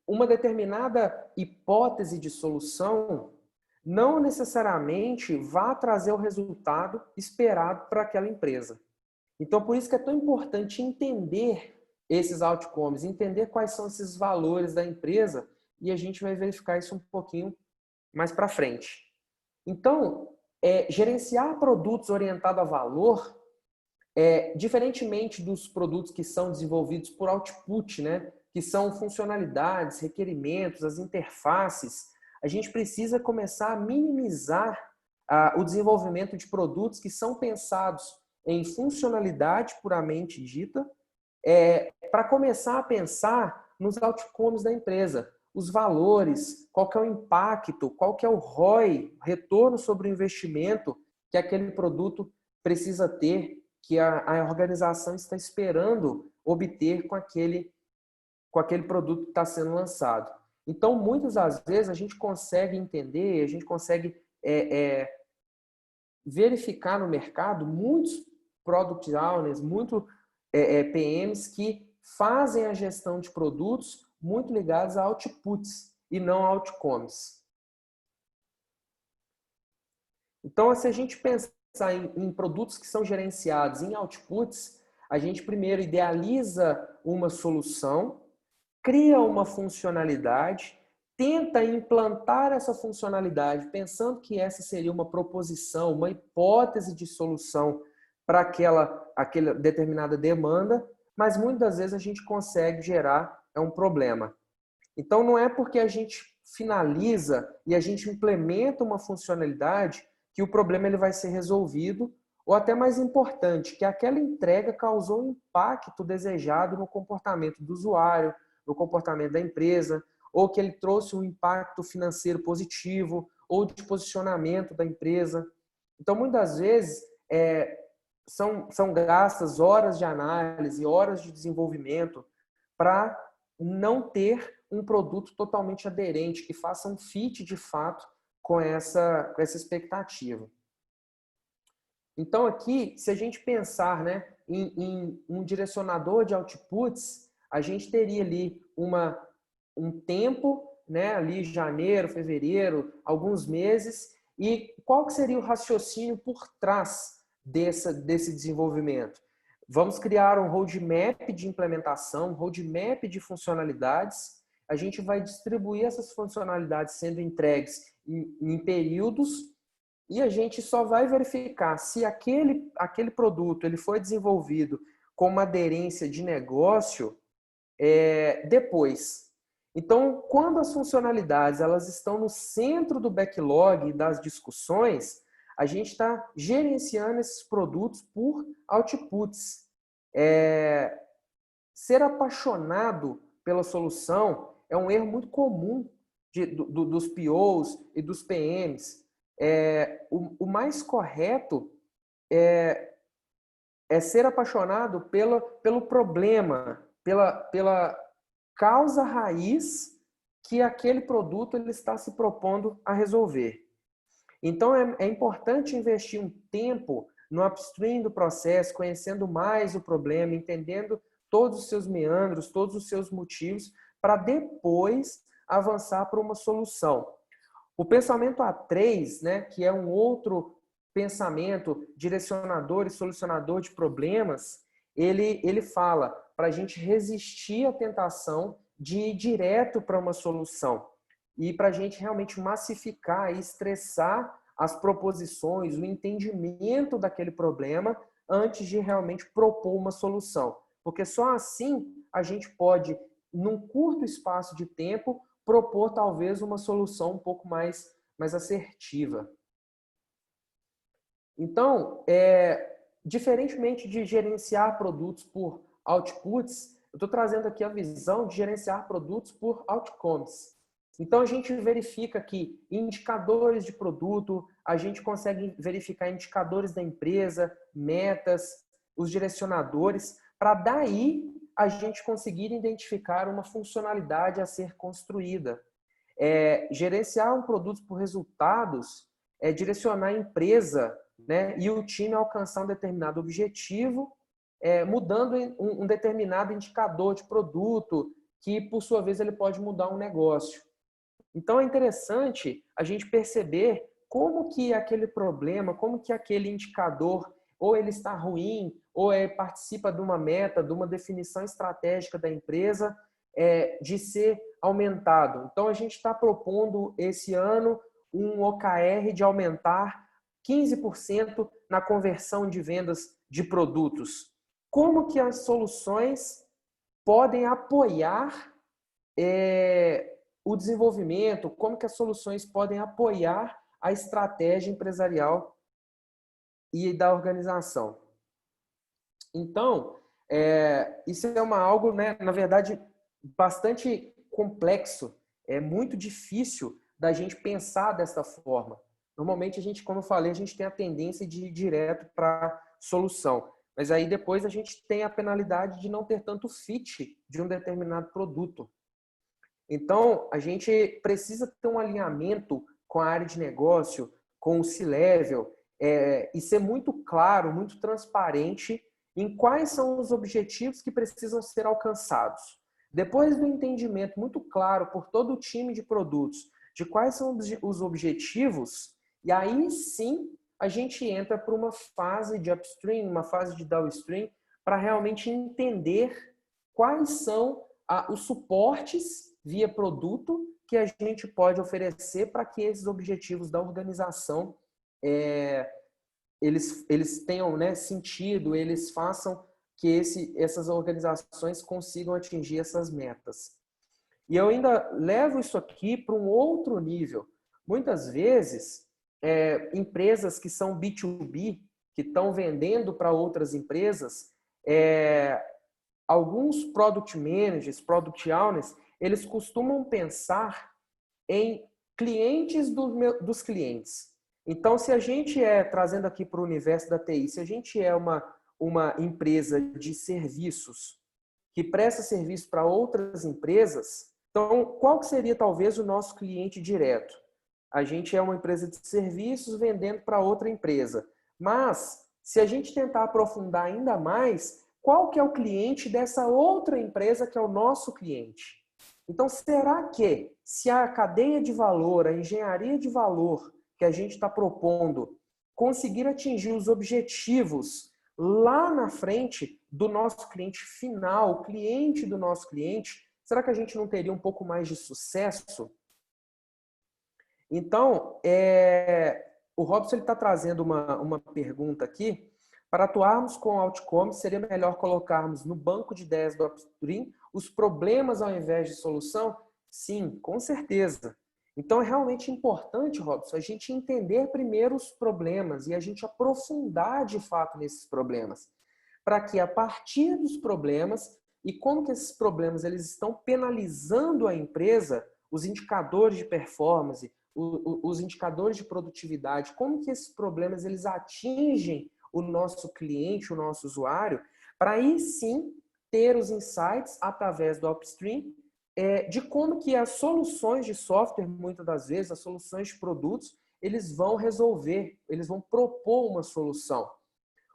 uma determinada hipótese de solução não necessariamente vai trazer o resultado esperado para aquela empresa. Então, por isso que é tão importante entender esses outcomes, entender quais são esses valores da empresa, e a gente vai verificar isso um pouquinho mais para frente. Então, gerenciar produtos orientados a valor, diferentemente dos produtos que são desenvolvidos por output, né, que são funcionalidades, requerimentos, as interfaces, a gente precisa começar a minimizar o desenvolvimento de produtos que são pensados em funcionalidade puramente dita, para começar a pensar nos outcomes da empresa, os valores, qual que é o impacto, qual que é o ROI, retorno sobre o investimento que aquele produto precisa ter, que a organização está esperando obter com aquele produto que está sendo lançado. Então, muitas das vezes, a gente consegue entender, a gente consegue verificar no mercado muitos Product Owners, muitos PMs que fazem a gestão de produtos muito ligados a outputs e não a outcomes. Então, se a gente pensar em produtos que são gerenciados em outputs, a gente primeiro idealiza uma solução, cria uma funcionalidade, tenta implantar essa funcionalidade, pensando que essa seria uma proposição, uma hipótese de solução para aquela determinada demanda, mas muitas das vezes a gente consegue gerar um problema. Então, não é porque a gente finaliza e a gente implementa uma funcionalidade que o problema ele vai ser resolvido, ou até mais importante, que aquela entrega causou um impacto desejado no comportamento do usuário, no comportamento da empresa, ou que ele trouxe um impacto financeiro positivo, ou de posicionamento da empresa. Então, muitas vezes, são gastas horas de análise, horas de desenvolvimento para não ter um produto totalmente aderente, que faça um fit de fato com essa expectativa. Então, aqui, se a gente pensar, né, em um direcionador de outputs, a gente teria ali um tempo, né, ali janeiro, fevereiro, alguns meses, e qual que seria o raciocínio por trás desse desenvolvimento? Vamos criar um roadmap de implementação, um roadmap de funcionalidades. A gente vai distribuir essas funcionalidades sendo entregues em períodos, e a gente só vai verificar se aquele produto ele foi desenvolvido com uma aderência de negócio depois. Então, quando as funcionalidades elas estão no centro do backlog das discussões, a gente está gerenciando esses produtos por outputs. Ser apaixonado pela solução é um erro muito comum dos POs e dos PMs. O mais correto é ser apaixonado pelo problema, pela causa raiz que aquele produto ele está se propondo a resolver. Então, é importante investir um tempo no upstream do processo, conhecendo mais o problema, entendendo todos os seus meandros, todos os seus motivos, para depois avançar para uma solução. O pensamento A3, né, que é um outro pensamento direcionador e solucionador de problemas, ele fala para a gente resistir à tentação de ir direto para uma solução e para a gente realmente massificar e estressar as proposições, o entendimento daquele problema antes de realmente propor uma solução. Porque só assim a gente pode, num curto espaço de tempo, propor talvez uma solução um pouco mais assertiva. Então, diferentemente de gerenciar produtos por outputs, eu estou trazendo aqui a visão de gerenciar produtos por outcomes. Então, a gente verifica que indicadores de produto, a gente consegue verificar indicadores da empresa, metas, os direcionadores, para daí a gente conseguir identificar uma funcionalidade a ser construída. Gerenciar um produto por resultados é direcionar a empresa, né, e o time a alcançar um determinado objetivo, mudando um determinado indicador de produto, que, por sua vez, ele pode mudar um negócio. Então, é interessante a gente perceber como que aquele problema, como que aquele indicador, ou ele está ruim, ou participa de uma meta, de uma definição estratégica da empresa, de ser aumentado. Então, a gente está propondo esse ano um OKR de aumentar 15% na conversão de vendas de produtos. Como que as soluções podem apoiar o desenvolvimento, como que as soluções podem apoiar a estratégia empresarial e da organização. Então, isso é algo, né, na verdade, bastante complexo. É muito difícil da gente pensar dessa forma. Normalmente, a gente, como eu falei, a gente tem a tendência de ir direto para a solução. Mas aí depois a gente tem a penalidade de não ter tanto fit de um determinado produto. Então, a gente precisa ter um alinhamento com a área de negócio, com o C-Level, e ser muito claro, muito transparente em quais são os objetivos que precisam ser alcançados. Depois do entendimento muito claro por todo o time de produtos de quais são os objetivos, e aí sim a gente entra para uma fase de upstream, uma fase de downstream, para realmente entender quais são os suportes via produto que a gente pode oferecer para que esses objetivos da organização eles tenham, né, sentido, eles façam que essas organizações consigam atingir essas metas. E eu ainda levo isso aqui para um outro nível. Muitas vezes, empresas que são B2B, que estão vendendo para outras empresas, alguns product managers, product owners, eles costumam pensar em clientes dos clientes. Então, se a gente trazendo aqui para o universo da TI, se a gente é uma empresa de serviços que presta serviço para outras empresas, então, qual que seria talvez o nosso cliente direto? A gente é uma empresa de serviços vendendo para outra empresa. Mas, se a gente tentar aprofundar ainda mais, qual que é o cliente dessa outra empresa que é o nosso cliente? Então, será que se a cadeia de valor, a engenharia de valor que a gente está propondo conseguir atingir os objetivos lá na frente do nosso cliente final, o cliente do nosso cliente, será que a gente não teria um pouco mais de sucesso? Então, o Robson está trazendo uma pergunta aqui. Para atuarmos com outcomes, seria melhor colocarmos no banco de ideias do upstream os problemas ao invés de solução? Sim, com certeza. Então, é realmente importante, Robson, a gente entender primeiro os problemas e a gente aprofundar de fato nesses problemas, para que a partir dos problemas e como que esses problemas eles estão penalizando a empresa, os indicadores de performance, os indicadores de produtividade, como que esses problemas eles atingem o nosso cliente, o nosso usuário, para aí sim ter os insights através do upstream de como que as soluções de software, muitas das vezes, as soluções de produtos, eles vão resolver, eles vão propor uma solução.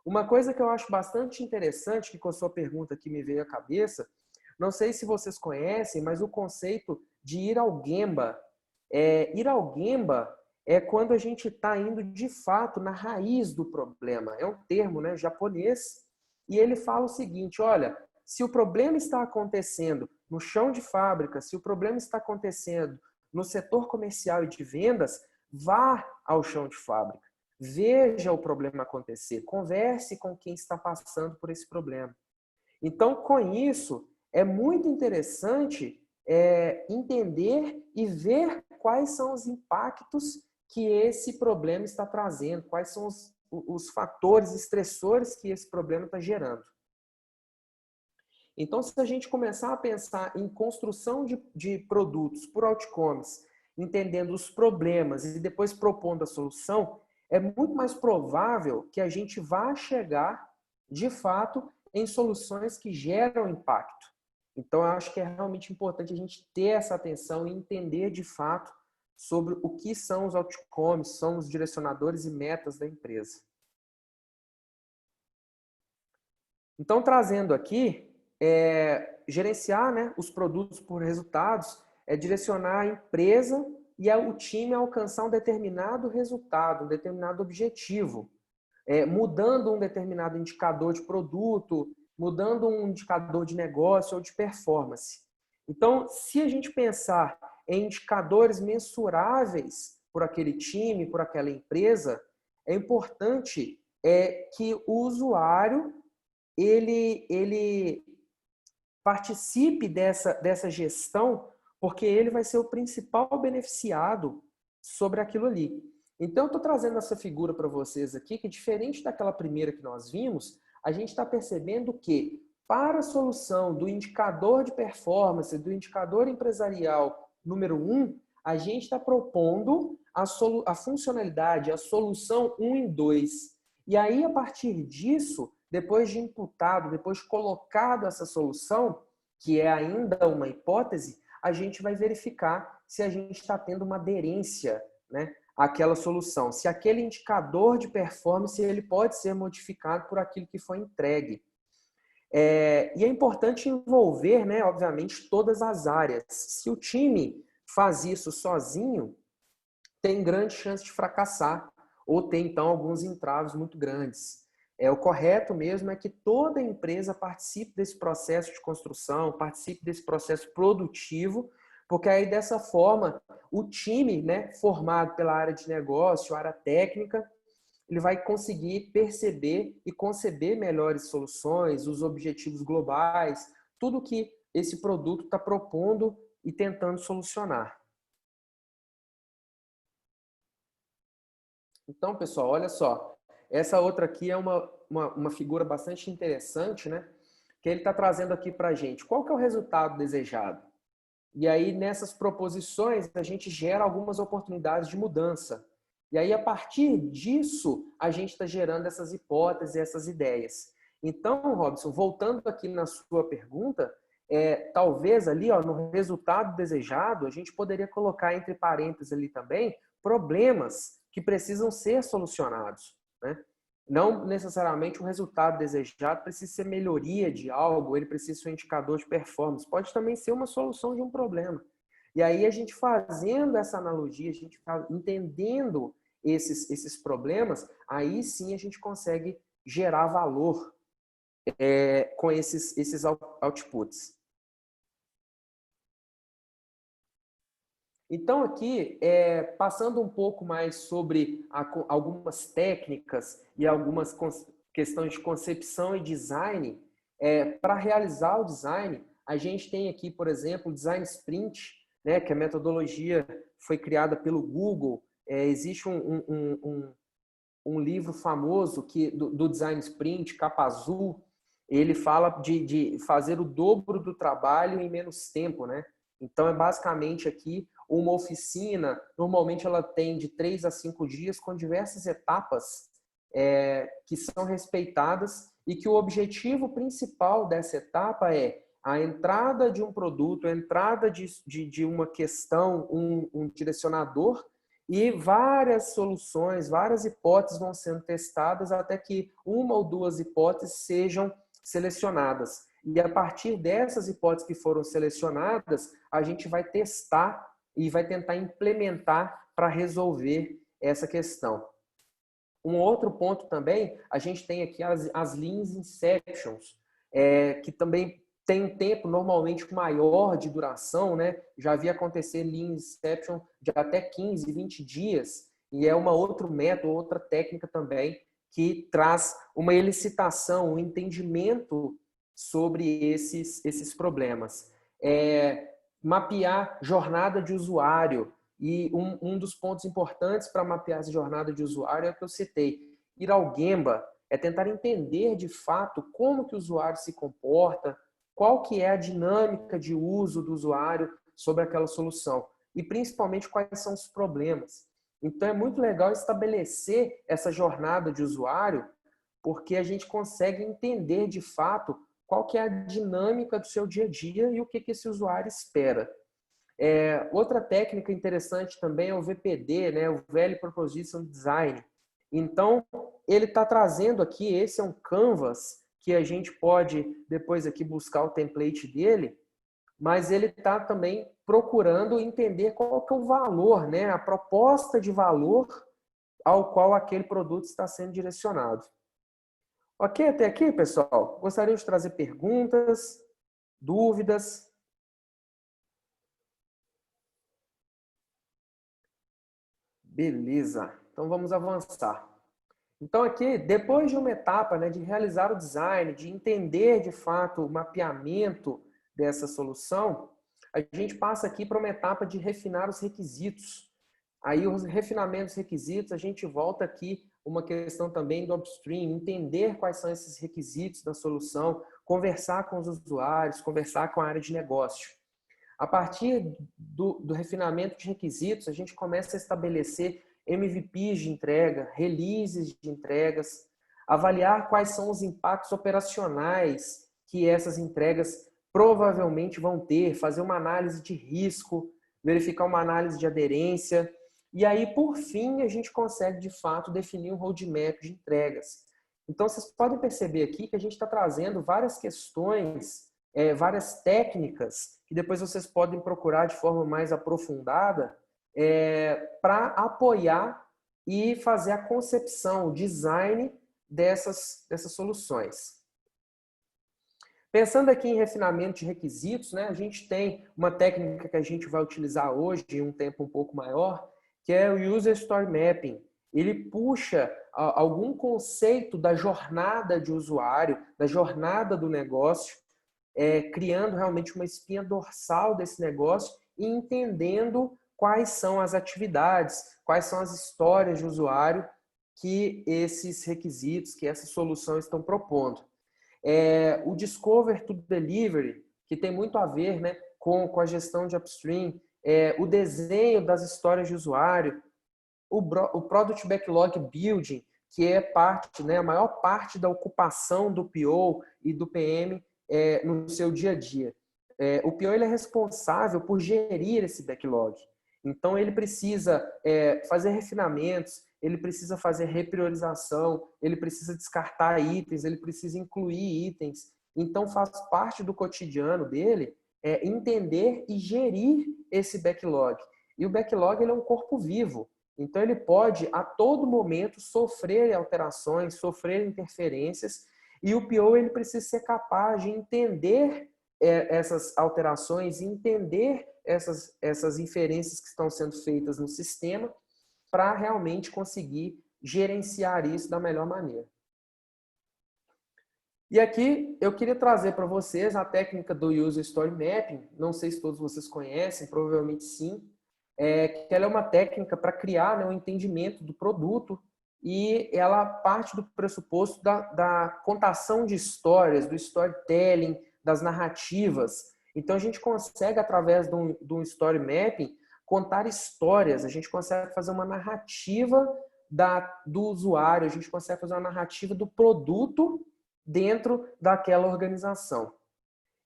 Uma coisa que eu acho bastante interessante, que com a sua pergunta aqui me veio à cabeça, não sei se vocês conhecem, mas o conceito de ir ao Gemba. Ir ao Gemba é quando a gente está indo de fato na raiz do problema. É um termo, né, japonês, e ele fala o seguinte, olha, se o problema está acontecendo no chão de fábrica, se o problema está acontecendo no setor comercial e de vendas, vá ao chão de fábrica. Veja o problema acontecer, converse com quem está passando por esse problema. Então, com isso, é muito interessante entender e ver quais são os impactos que esse problema está trazendo, quais são os fatores estressores que esse problema está gerando. Então, se a gente começar a pensar em construção de produtos por outcomes, entendendo os problemas e depois propondo a solução, é muito mais provável que a gente vá chegar, de fato, em soluções que geram impacto. Então, eu acho que é realmente importante a gente ter essa atenção e entender, de fato, sobre o que são os outcomes, são os direcionadores e metas da empresa. Então, trazendo aqui, gerenciar, né, os produtos por resultados é direcionar a empresa e o time a alcançar um determinado resultado, um determinado objetivo, mudando um determinado indicador de produto, mudando um indicador de negócio ou de performance. Então, se a gente pensar em indicadores mensuráveis por aquele time, por aquela empresa, é importante que o usuário ele participe dessa gestão, porque ele vai ser o principal beneficiado sobre aquilo ali. Então, eu estou trazendo essa figura para vocês aqui, que diferente daquela primeira que nós vimos, a gente está percebendo que, para a solução do indicador de performance, do indicador empresarial número 1, a gente está propondo a funcionalidade, a solução 1 em 2. E aí, a partir disso, depois de imputado, depois de colocado essa solução, que é ainda uma hipótese, a gente vai verificar se a gente está tendo uma aderência, né, àquela solução. Se aquele indicador de performance ele pode ser modificado por aquilo que foi entregue. E é importante envolver, né, obviamente, todas as áreas. Se o time faz isso sozinho, tem grande chance de fracassar ou tem, então, alguns entraves muito grandes. O correto mesmo é que toda empresa participe desse processo de construção, participe desse processo produtivo, porque aí dessa forma o time, né, formado pela área de negócio, área técnica, ele vai conseguir perceber e conceber melhores soluções, os objetivos globais, tudo que esse produto está propondo e tentando solucionar. Então, pessoal, olha só. Essa outra aqui é uma figura bastante interessante, né? Que ele está trazendo aqui para a gente. Qual que é o resultado desejado? E aí, nessas proposições, a gente gera algumas oportunidades de mudança. E aí, a partir disso, a gente está gerando essas hipóteses, essas ideias. Então, Robson, voltando aqui na sua pergunta, talvez ali, ó, no resultado desejado, a gente poderia colocar entre parênteses ali também problemas que precisam ser solucionados, né? Não necessariamente o resultado desejado precisa ser melhoria de algo, ele precisa ser um indicador de performance. Pode também ser uma solução de um problema. E aí a gente fazendo essa analogia, a gente entendendo esses problemas, aí sim a gente consegue gerar valor com esses outputs. Então aqui, passando um pouco mais sobre algumas técnicas e algumas questões de concepção e design, para realizar o design, a gente tem aqui, por exemplo, o Design Sprint, né, que a metodologia foi criada pelo Google. Existe um livro famoso do Design Sprint, capa azul, ele fala de fazer o dobro do trabalho em menos tempo, né? Então, é basicamente aqui uma oficina, normalmente ela tem de 3 a 5 dias, com diversas etapas que são respeitadas e que o objetivo principal dessa etapa é a entrada de um produto, a entrada de uma questão, um direcionador, e várias soluções, várias hipóteses vão sendo testadas até que uma ou duas hipóteses sejam selecionadas. E a partir dessas hipóteses que foram selecionadas, a gente vai testar e vai tentar implementar para resolver essa questão. Um outro ponto também, a gente tem aqui as Lean Inceptions, que também tem um tempo normalmente maior de duração, né? Já vi acontecer Lean Inception de até 15, 20 dias, e é uma outro método, outra técnica também, que traz uma elicitação, um entendimento sobre esses problemas. Mapear jornada de usuário. E um dos pontos importantes para mapear essa jornada de usuário é o que eu citei. Ir ao Gemba é tentar entender de fato como que o usuário se comporta, qual que é a dinâmica de uso do usuário sobre aquela solução e principalmente quais são os problemas. Então é muito legal estabelecer essa jornada de usuário, porque a gente consegue entender de fato qual que é a dinâmica do seu dia a dia e o que esse usuário espera. Outra técnica interessante também é o VPD, né? O Value Proposition Design. Então, ele está trazendo aqui, esse é um canvas que a gente pode depois aqui buscar o template dele, mas ele está também procurando entender qual que é o valor, né? A proposta de valor ao qual aquele produto está sendo direcionado. Ok até aqui, pessoal? Gostaria de trazer perguntas, dúvidas? Beleza, então vamos avançar. Então aqui, depois de uma etapa, né, de realizar o design, de entender de fato o mapeamento dessa solução, a gente passa aqui para uma etapa de refinar os requisitos. Aí os refinamentos dos requisitos, a gente volta aqui uma questão também do upstream, entender quais são esses requisitos da solução, conversar com os usuários, conversar com a área de negócio. A partir do refinamento de requisitos, a gente começa a estabelecer MVPs de entrega, releases de entregas, avaliar quais são os impactos operacionais que essas entregas provavelmente vão ter, fazer uma análise de risco, verificar uma análise de aderência, e aí, por fim, a gente consegue, de fato, definir um roadmap de entregas. Então, vocês podem perceber aqui que a gente está trazendo várias questões, várias técnicas, que depois vocês podem procurar de forma mais aprofundada, para apoiar e fazer a concepção, o design dessas soluções. Pensando aqui em refinamento de requisitos, né, a gente tem uma técnica que a gente vai utilizar hoje, em um tempo um pouco maior, que é o User Story Mapping. Ele puxa algum conceito da jornada de usuário, da jornada do negócio, criando realmente uma espinha dorsal desse negócio e entendendo quais são as atividades, quais são as histórias de usuário que esses requisitos, que essa solução estão propondo. O Discover to Delivery, que tem muito a ver, né, com a gestão de upstream, o desenho das histórias de usuário, o Product Backlog Building, que é parte, né, a maior parte da ocupação do PO e do PM no seu dia a dia. O PO ele é responsável por gerir esse backlog. Então, ele precisa fazer refinamentos, ele precisa fazer repriorização, ele precisa descartar itens, ele precisa incluir itens. Então, faz parte do cotidiano dele entender e gerir esse backlog. E o backlog ele é um corpo vivo. Então, ele pode, a todo momento, sofrer alterações, sofrer interferências, e o PO ele precisa ser capaz de entender essas alterações, entender essas inferências que estão sendo feitas no sistema para realmente conseguir gerenciar isso da melhor maneira. E aqui eu queria trazer para vocês a técnica do User Story Mapping. Não sei se todos vocês conhecem, provavelmente sim. Que ela é uma técnica para criar, né, um entendimento do produto e ela parte do pressuposto da contação de histórias, do storytelling, das narrativas. Então, a gente consegue, através de um story mapping, contar histórias, a gente consegue fazer uma narrativa do usuário, a gente consegue fazer uma narrativa do produto dentro daquela organização.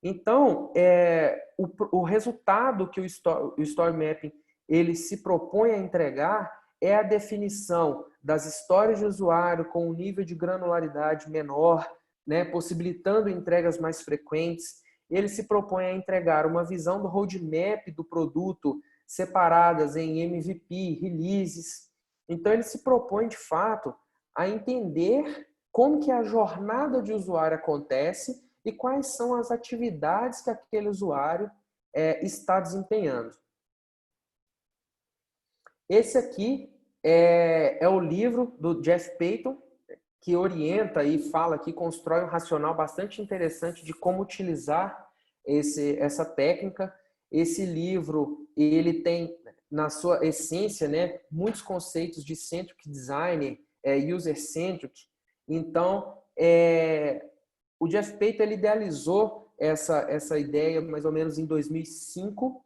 Então, o resultado que o story mapping ele se propõe a entregar é a definição das histórias de usuário com um nível de granularidade menor, né, possibilitando entregas mais frequentes. Ele se propõe a entregar uma visão do roadmap do produto separadas em MVP, releases. Então, ele se propõe, de fato, a entender como que a jornada de usuário acontece e quais são as atividades que aquele usuário está desempenhando. Esse aqui é o livro do Jeff Payton, que orienta e fala aqui, constrói um racional bastante interessante de como utilizar essa técnica. Esse livro, ele tem, na sua essência, né, muitos conceitos de centric design, user-centric. Então, o Jeff Payton ele idealizou essa ideia mais ou menos em 2005,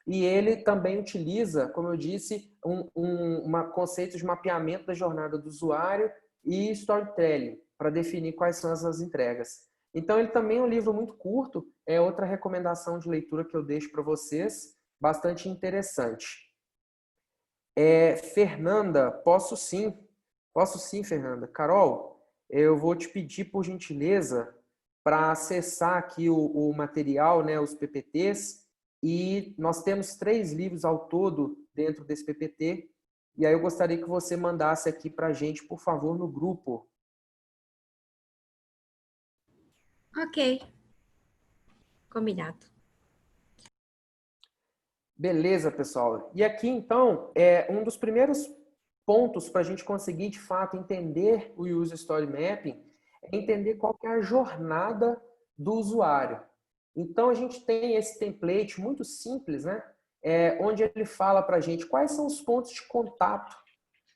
e ele também utiliza, como eu disse, um conceito de mapeamento da jornada do usuário e storytelling para definir quais são essas entregas. Então, ele também é um livro muito curto, é outra recomendação de leitura que eu deixo para vocês, bastante interessante. Fernanda, posso sim, Fernanda. Carol, eu vou te pedir, por gentileza, para acessar aqui o material, né, os PPTs, e nós temos 3 livros ao todo dentro desse PPT, e aí eu gostaria que você mandasse aqui para a gente, por favor, no grupo. Ok. Combinado. Beleza, pessoal. E aqui, então, um dos primeiros pontos para a gente conseguir, de fato, entender o User Story Mapping é entender qual que é a jornada do usuário. Então, a gente tem esse template muito simples, né? Onde ele fala para a gente quais são os pontos de contato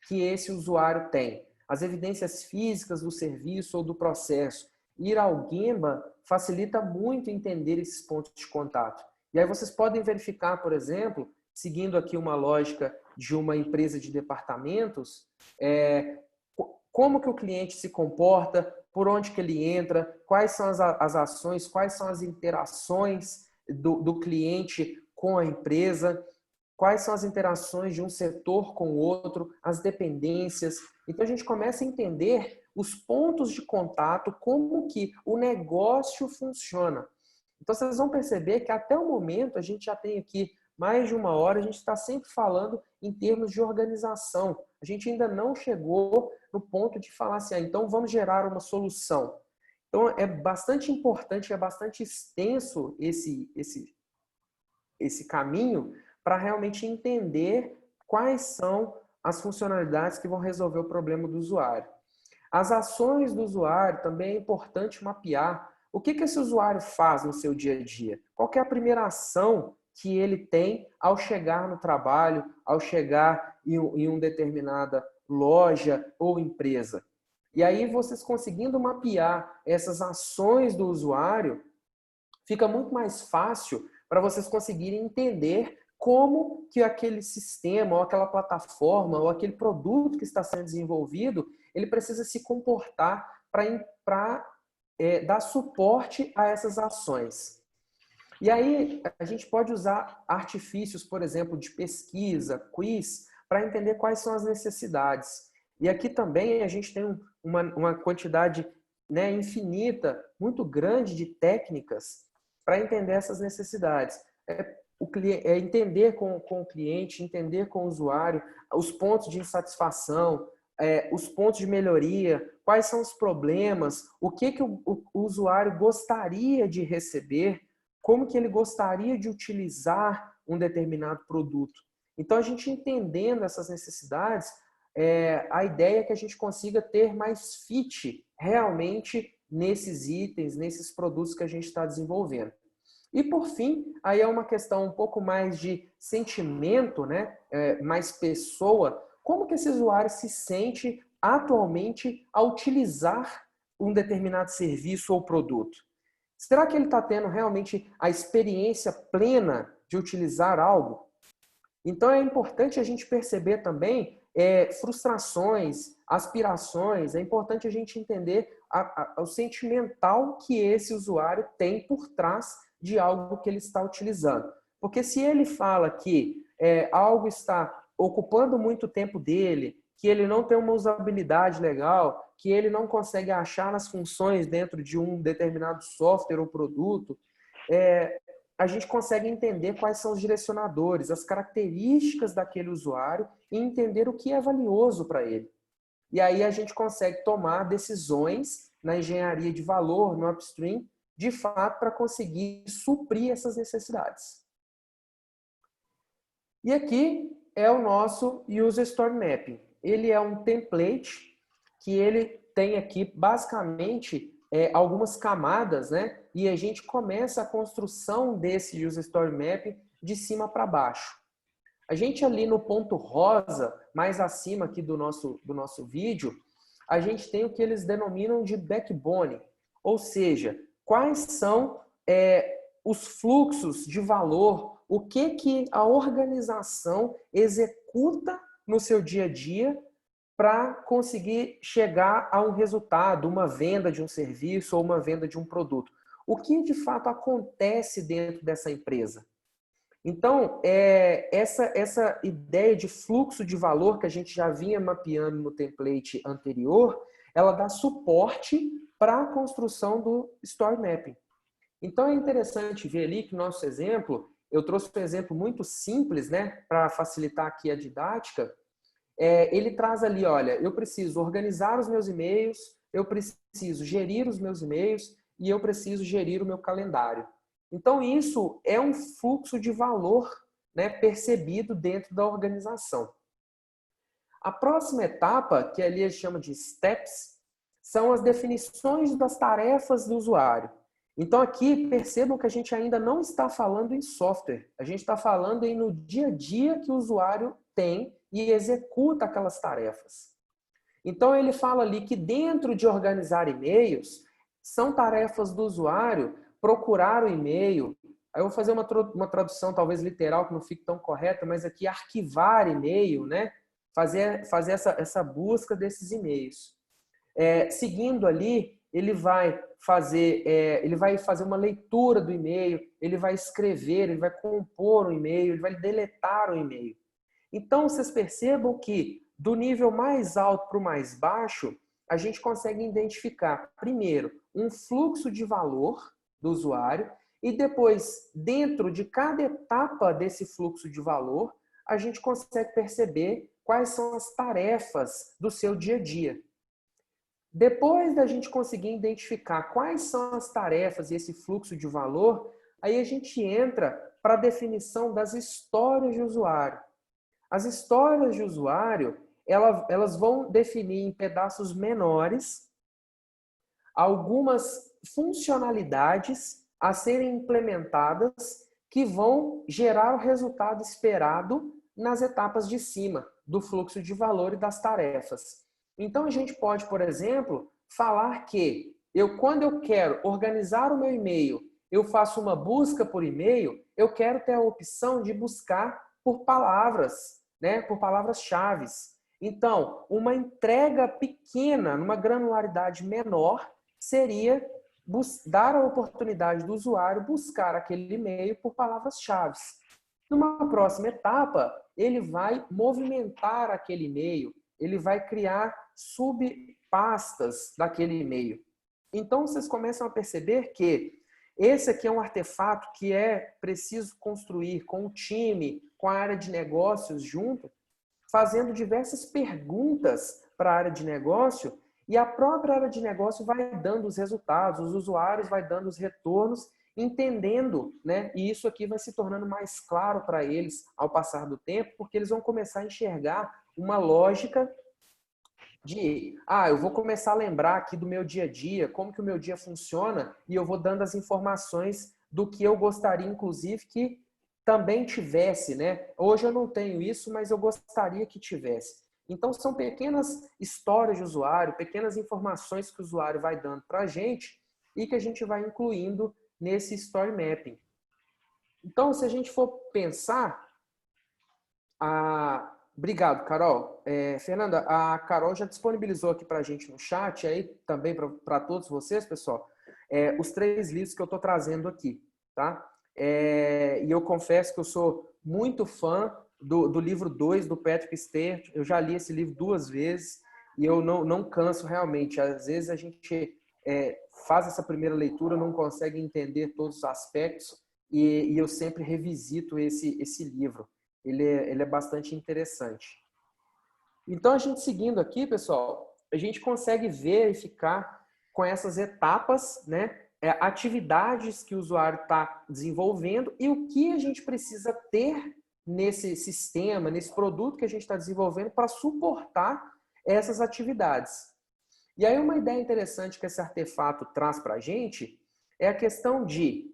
que esse usuário tem. As evidências físicas do serviço ou do processo. Ir ao Gemba facilita muito entender esses pontos de contato. E aí vocês podem verificar, por exemplo, seguindo aqui uma lógica de uma empresa de departamentos, como que o cliente se comporta, por onde que ele entra, quais são as ações, quais são as interações do cliente com a empresa, quais são as interações de um setor com o outro, as dependências. Então, a gente começa a entender os pontos de contato, como que o negócio funciona. Então, vocês vão perceber que até o momento, a gente já tem aqui mais de 1 hora, a gente está sempre falando em termos de organização. A gente ainda não chegou no ponto de falar assim, então vamos gerar uma solução. Então, é bastante importante, é bastante extenso esse caminho para realmente entender quais são as funcionalidades que vão resolver o problema do usuário. As ações do usuário também é importante mapear. O que esse usuário faz no seu dia a dia? Qual que é a primeira ação que ele tem ao chegar no trabalho, ao chegar em uma determinada loja ou empresa? E aí, vocês conseguindo mapear essas ações do usuário, fica muito mais fácil para vocês conseguirem entender como que aquele sistema, ou aquela plataforma, ou aquele produto que está sendo desenvolvido, ele precisa se comportar para dar suporte a essas ações. E aí, a gente pode usar artifícios, por exemplo, de pesquisa, quiz, para entender quais são as necessidades. E aqui também a gente tem uma quantidade, né, infinita, muito grande de técnicas para entender essas necessidades. Entender com o cliente, entender com o usuário, os pontos de insatisfação, os pontos de melhoria, quais são os problemas, o que o usuário gostaria de receber, como que ele gostaria de utilizar um determinado produto. Então, a gente entendendo essas necessidades, a ideia é que a gente consiga ter mais fit realmente nesses itens, nesses produtos que a gente está desenvolvendo. E, por fim, aí é uma questão um pouco mais de sentimento, né? Mais pessoa. Como que esse usuário se sente atualmente a utilizar um determinado serviço ou produto? Será que ele está tendo realmente a experiência plena de utilizar algo? Então é importante a gente perceber também frustrações, aspirações, é importante a gente entender o sentimental que esse usuário tem por trás de algo que ele está utilizando. Porque se ele fala que algo está ocupando muito tempo dele, que ele não tem uma usabilidade legal, que ele não consegue achar nas funções dentro de um determinado software ou produto, a gente consegue entender quais são os direcionadores, as características daquele usuário e entender o que é valioso para ele. E aí a gente consegue tomar decisões na engenharia de valor, no upstream, de fato, para conseguir suprir essas necessidades. E aqui é o nosso User Story Mapping. Ele é um template que ele tem aqui, basicamente, algumas camadas, né? E a gente começa a construção desse User Story Mapping de cima para baixo. A gente ali no ponto rosa, mais acima aqui do nosso vídeo, a gente tem o que eles denominam de backbone, ou seja, quais são os fluxos de valor, o que a organização executa no seu dia a dia para conseguir chegar a um resultado, uma venda de um serviço ou uma venda de um produto. O que de fato acontece dentro dessa empresa? Então, essa ideia de fluxo de valor que a gente já vinha mapeando no template anterior, ela dá suporte para a construção do Story Mapping. Então, é interessante ver ali que o nosso exemplo, eu trouxe um exemplo muito simples, né, para facilitar aqui a didática. Ele traz ali, olha, eu preciso organizar os meus e-mails, eu preciso gerir os meus e-mails e eu preciso gerir o meu calendário. Então, isso é um fluxo de valor, né, percebido dentro da organização. A próxima etapa, que ali a gente chama de steps, são as definições das tarefas do usuário. Então, aqui, percebam que a gente ainda não está falando em software. A gente está falando no dia a dia que o usuário tem e executa aquelas tarefas. Então, ele fala ali que dentro de organizar e-mails, são tarefas do usuário procurar o e-mail. Aí eu vou fazer uma tradução talvez literal que não fique tão correta, mas aqui arquivar e-mail, né? Fazer essa busca desses e-mails. Seguindo ali, ele vai fazer uma leitura do e-mail, ele vai escrever, ele vai compor o e-mail, ele vai deletar o e-mail. Então, vocês percebam que do nível mais alto para o mais baixo, a gente consegue identificar, primeiro, um fluxo de valor do usuário e depois, dentro de cada etapa desse fluxo de valor, a gente consegue perceber quais são as tarefas do seu dia a dia. Depois da gente conseguir identificar quais são as tarefas e esse fluxo de valor, aí a gente entra para a definição das histórias de usuário. As histórias de usuário, elas vão definir em pedaços menores algumas funcionalidades a serem implementadas que vão gerar o resultado esperado nas etapas de cima do fluxo de valor e das tarefas. Então, a gente pode, por exemplo, falar que quando eu quero organizar o meu e-mail, eu faço uma busca por e-mail, eu quero ter a opção de buscar por palavras, né, por palavras-chave. Então, uma entrega pequena, numa granularidade menor, seria dar a oportunidade do usuário buscar aquele e-mail por palavras-chave. Numa próxima etapa, ele vai movimentar aquele e-mail, ele vai criar subpastas daquele e-mail. Então, vocês começam a perceber que esse aqui é um artefato que é preciso construir com o time, com a área de negócios junto, fazendo diversas perguntas para a área de negócio, e a própria área de negócio vai dando os resultados, os usuários vai dando os retornos, entendendo, né? E isso aqui vai se tornando mais claro para eles ao passar do tempo, porque eles vão começar a enxergar uma lógica de, eu vou começar a lembrar aqui do meu dia a dia, como que o meu dia funciona, e eu vou dando as informações do que eu gostaria, inclusive, que também tivesse, né? Hoje eu não tenho isso, mas eu gostaria que tivesse. Então, são pequenas histórias de usuário, pequenas informações que o usuário vai dando para a gente e que a gente vai incluindo nesse Story Mapping. Então, se a gente for pensar... Obrigado, Carol. Fernanda, a Carol já disponibilizou aqui para a gente no chat, aí também para todos vocês, pessoal, os 3 livros que eu estou trazendo aqui, tá? E eu confesso que eu sou muito fã do livro 2, do Patrick Stewart. Eu já li esse livro 2 vezes e eu não canso realmente. Às vezes a gente faz essa primeira leitura, não consegue entender todos os aspectos e eu sempre revisito esse livro. Ele é bastante interessante. Então, a gente seguindo aqui, pessoal, a gente consegue verificar com essas etapas, né, atividades que o usuário está desenvolvendo e o que a gente precisa ter nesse sistema, nesse produto que a gente está desenvolvendo para suportar essas atividades. E aí uma ideia interessante que esse artefato traz para a gente é a questão de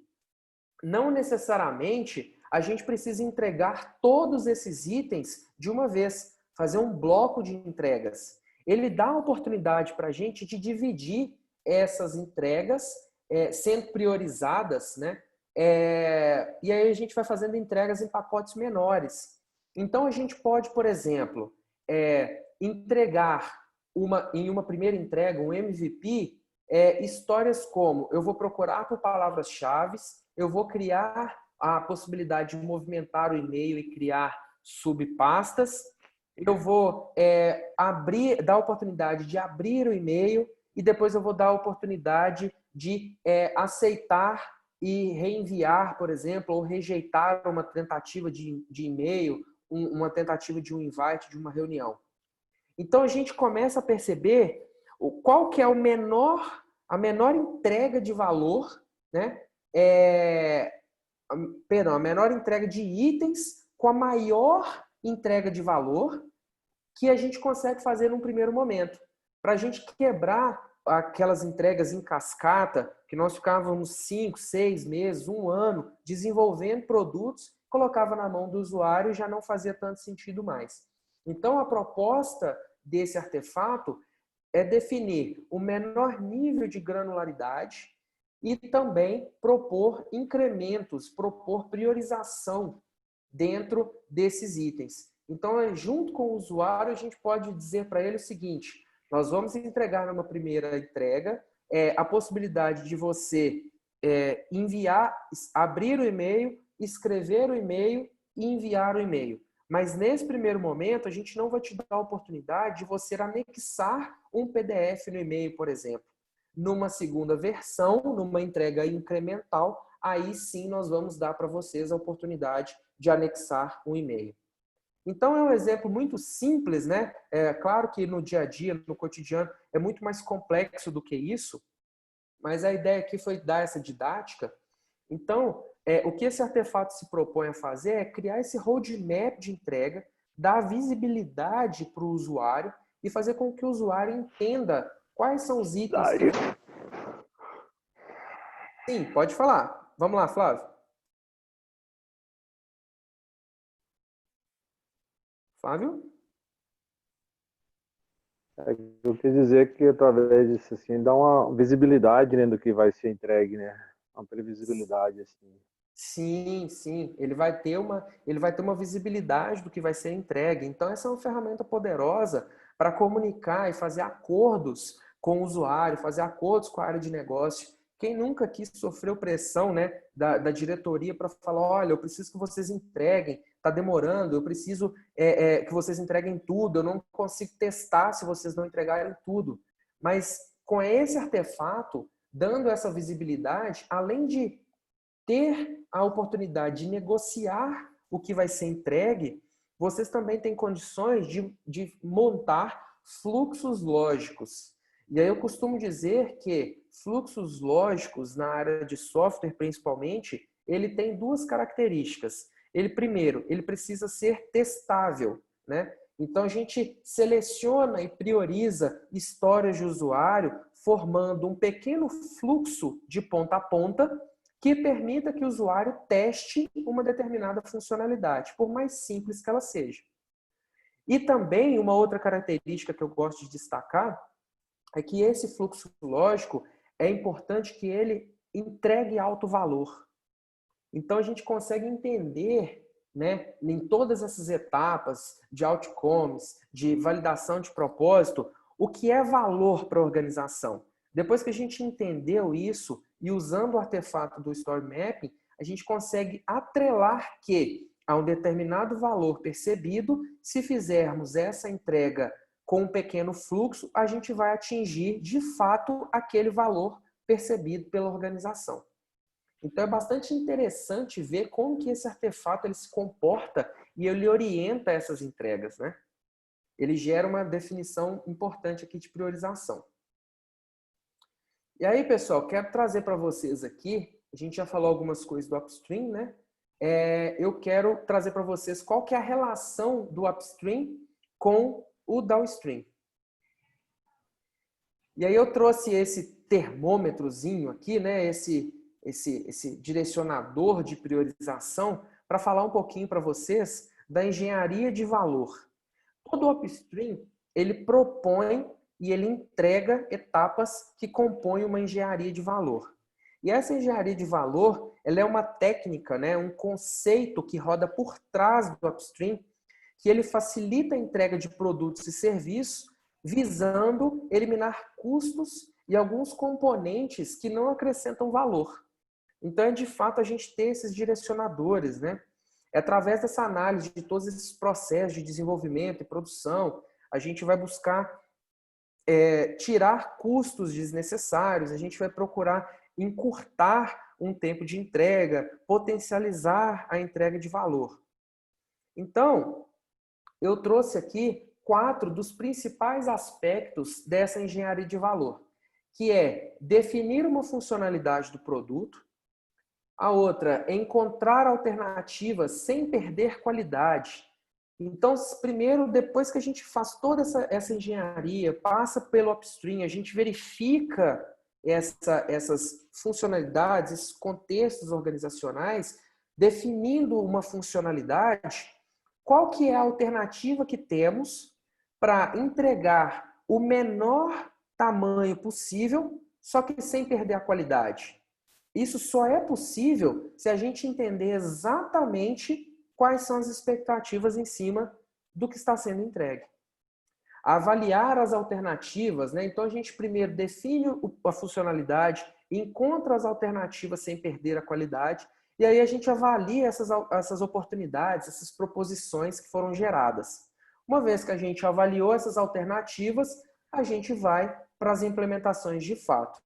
não necessariamente a gente precisa entregar todos esses itens de uma vez, fazer um bloco de entregas. Ele dá a oportunidade para a gente de dividir essas entregas, sendo priorizadas, né? E aí a gente vai fazendo entregas em pacotes menores. Então a gente pode, por exemplo, entregar em uma primeira entrega, um MVP, histórias como eu vou procurar por palavras-chave, eu vou criar a possibilidade de movimentar o e-mail e criar subpastas. Eu vou dar a oportunidade de abrir o e-mail e depois eu vou dar a oportunidade de aceitar e reenviar, por exemplo, ou rejeitar uma tentativa de e-mail, uma tentativa de um invite, de uma reunião. Então a gente começa a perceber qual que é a menor entrega de valor, né? A menor entrega de itens com a maior entrega de valor que a gente consegue fazer num primeiro momento. Para a gente quebrar aquelas entregas em cascata, que nós ficávamos 5, 6 meses, 1 ano, desenvolvendo produtos, colocava na mão do usuário e já não fazia tanto sentido mais. Então, a proposta desse artefato é definir o menor nível de granularidade e também propor incrementos, propor priorização dentro desses itens. Então, junto com o usuário, a gente pode dizer para ele o seguinte: nós vamos entregar numa primeira entrega a possibilidade de você enviar, abrir o e-mail, escrever o e-mail e enviar o e-mail. Mas nesse primeiro momento, a gente não vai te dar a oportunidade de você anexar um PDF no e-mail, por exemplo. Numa segunda versão, numa entrega incremental, aí sim nós vamos dar para vocês a oportunidade de anexar um e-mail. Então, é um exemplo muito simples, né? É claro que no dia a dia, no cotidiano, é muito mais complexo do que isso, mas a ideia aqui foi dar essa didática. Então, o que esse artefato se propõe a fazer é criar esse roadmap de entrega, dar visibilidade para o usuário e fazer com que o usuário entenda quais são os itens. Sim, pode falar. Vamos lá, Flávio. Flávio? Eu quis dizer que através disso assim dá uma visibilidade, né, do que vai ser entregue, né? Uma previsibilidade assim. Sim, sim. Ele vai ter uma visibilidade do que vai ser entregue. Então, essa é uma ferramenta poderosa para comunicar e fazer acordos com o usuário, fazer acordos com a área de negócio. Quem nunca aqui sofreu pressão, né, da diretoria para falar: olha, eu preciso que vocês entreguem, está demorando, eu preciso que vocês entreguem tudo, eu não consigo testar se vocês não entregarem tudo. Mas com esse artefato, dando essa visibilidade, além de ter a oportunidade de negociar o que vai ser entregue, vocês também têm condições de montar fluxos lógicos. E aí eu costumo dizer que fluxos lógicos, na área de software principalmente, ele tem 2 características. Primeiro, ele precisa ser testável, né? Então a gente seleciona e prioriza histórias de usuário, formando um pequeno fluxo de ponta a ponta, que permita que o usuário teste uma determinada funcionalidade, por mais simples que ela seja. E também uma outra característica que eu gosto de destacar é que esse fluxo lógico é importante que ele entregue alto valor. Então a gente consegue entender, né, em todas essas etapas de outcomes, de validação de propósito, o que é valor para a organização. Depois que a gente entendeu isso e usando o artefato do Story Mapping, a gente consegue atrelar que a um determinado valor percebido, se fizermos essa entrega com um pequeno fluxo, a gente vai atingir de fato aquele valor percebido pela organização. Então é bastante interessante ver como que esse artefato ele se comporta e ele orienta essas entregas, né? Ele gera uma definição importante aqui de priorização. E aí, pessoal, quero trazer para vocês aqui, a gente já falou algumas coisas do upstream, né? Eu quero trazer para vocês qual que é a relação do upstream com o downstream. E aí eu trouxe esse termômetrozinho aqui, né? Esse direcionador de priorização para falar um pouquinho para vocês da engenharia de valor. Todo upstream, ele propõe e ele entrega etapas que compõem uma engenharia de valor. E essa engenharia de valor, ela é uma técnica, né, um conceito que roda por trás do upstream, que ele facilita a entrega de produtos e serviços, visando eliminar custos e alguns componentes que não acrescentam valor. Então, é de fato a gente ter esses direcionadores, né? É através dessa análise de todos esses processos de desenvolvimento e produção, a gente vai buscar tirar custos desnecessários, a gente vai procurar encurtar um tempo de entrega, potencializar a entrega de valor. Então, eu trouxe aqui 4 dos principais aspectos dessa engenharia de valor, que é definir uma funcionalidade do produto, a outra é encontrar alternativas sem perder qualidade. Então, primeiro, depois que a gente faz toda essa engenharia, passa pelo upstream, a gente verifica essas funcionalidades, esses contextos organizacionais, definindo uma funcionalidade, qual que é a alternativa que temos para entregar o menor tamanho possível, só que sem perder a qualidade. Isso só é possível se a gente entender exatamente quais são as expectativas em cima do que está sendo entregue. Avaliar as alternativas, né? Então a gente primeiro define a funcionalidade, encontra as alternativas sem perder a qualidade, e aí a gente avalia essas oportunidades, essas proposições que foram geradas. Uma vez que a gente avaliou essas alternativas, a gente vai para as implementações de fato.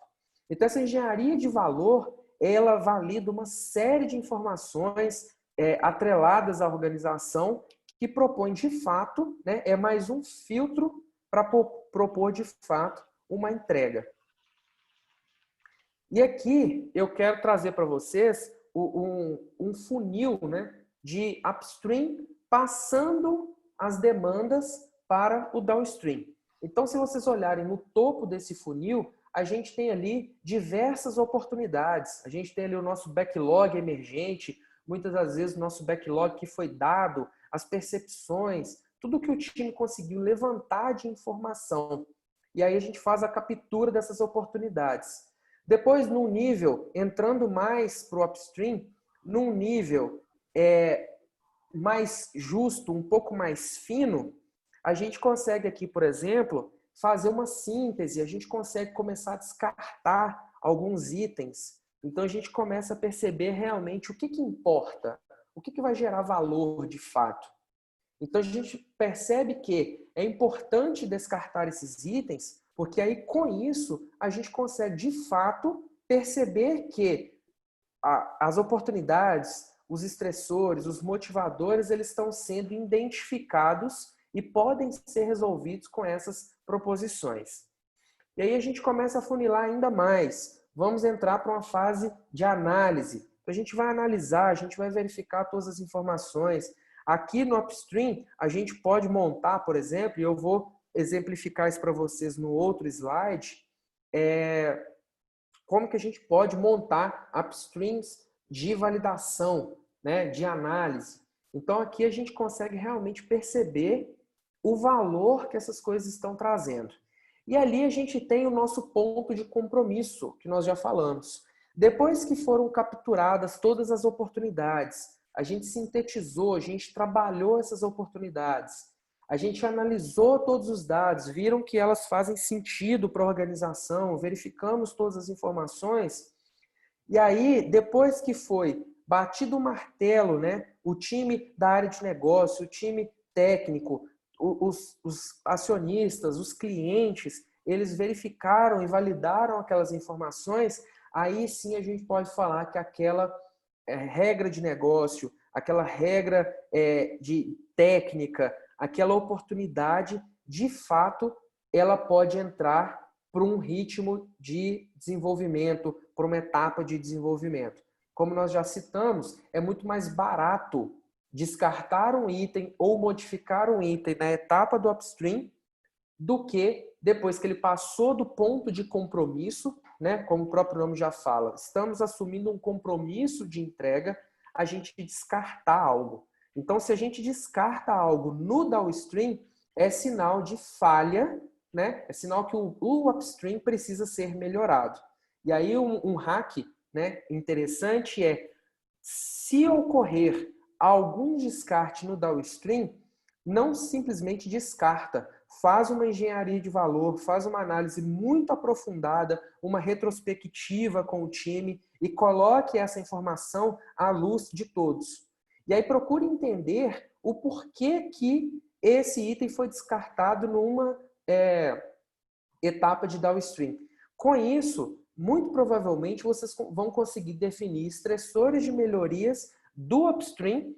Então, essa engenharia de valor, ela valida uma série de informações atreladas à organização que propõe, de fato, né, é mais um filtro para propor, de fato, uma entrega. E aqui eu quero trazer para vocês um funil, né, de upstream passando as demandas para o downstream. Então, se vocês olharem no topo desse funil, a gente tem ali diversas oportunidades. A gente tem ali o nosso backlog emergente, muitas das vezes o nosso backlog que foi dado, as percepções, tudo que o time conseguiu levantar de informação. E aí a gente faz a captura dessas oportunidades. Depois, num nível, entrando mais para o upstream, num nível mais justo, um pouco mais fino, a gente consegue aqui, por exemplo, fazer uma síntese, a gente consegue começar a descartar alguns itens. Então a gente começa a perceber realmente o que importa, o que vai gerar valor de fato. Então a gente percebe que é importante descartar esses itens, porque aí com isso a gente consegue de fato perceber que as oportunidades, os estressores, os motivadores, eles estão sendo identificados e podem ser resolvidos com essas proposições. E aí a gente começa a funilar ainda mais. Vamos entrar para uma fase de análise. A gente vai analisar, a gente vai verificar todas as informações. Aqui no upstream, a gente pode montar, por exemplo, e eu vou exemplificar isso para vocês no outro slide, como que a gente pode montar upstreams de validação, né, de análise. Então aqui a gente consegue realmente perceber o valor que essas coisas estão trazendo. E ali a gente tem o nosso ponto de compromisso, que nós já falamos. Depois que foram capturadas todas as oportunidades, a gente sintetizou, a gente trabalhou essas oportunidades, a gente analisou todos os dados, viram que elas fazem sentido para a organização, verificamos todas as informações. E aí, depois que foi batido o martelo, né, o time da área de negócio, o time técnico, os acionistas, os clientes, eles verificaram e validaram aquelas informações, aí sim a gente pode falar que aquela regra de negócio, aquela regra de técnica, aquela oportunidade, de fato, ela pode entrar para um ritmo de desenvolvimento, para uma etapa de desenvolvimento. Como nós já citamos, é muito mais barato descartar um item ou modificar um item na etapa do upstream do que depois que ele passou do ponto de compromisso, né? Como o próprio nome já fala, estamos assumindo um compromisso de entrega, a gente descartar algo. Então, se a gente descarta algo no downstream, é sinal de falha, né? É sinal que o upstream precisa ser melhorado. E aí um hack, né, interessante é, se ocorrer algum descarte no downstream, não simplesmente descarta, faz uma engenharia de valor, faz uma análise muito aprofundada, uma retrospectiva com o time e coloque essa informação à luz de todos. E aí procure entender o porquê que esse item foi descartado numa etapa de downstream. Com isso, muito provavelmente vocês vão conseguir definir estressores de melhorias do upstream,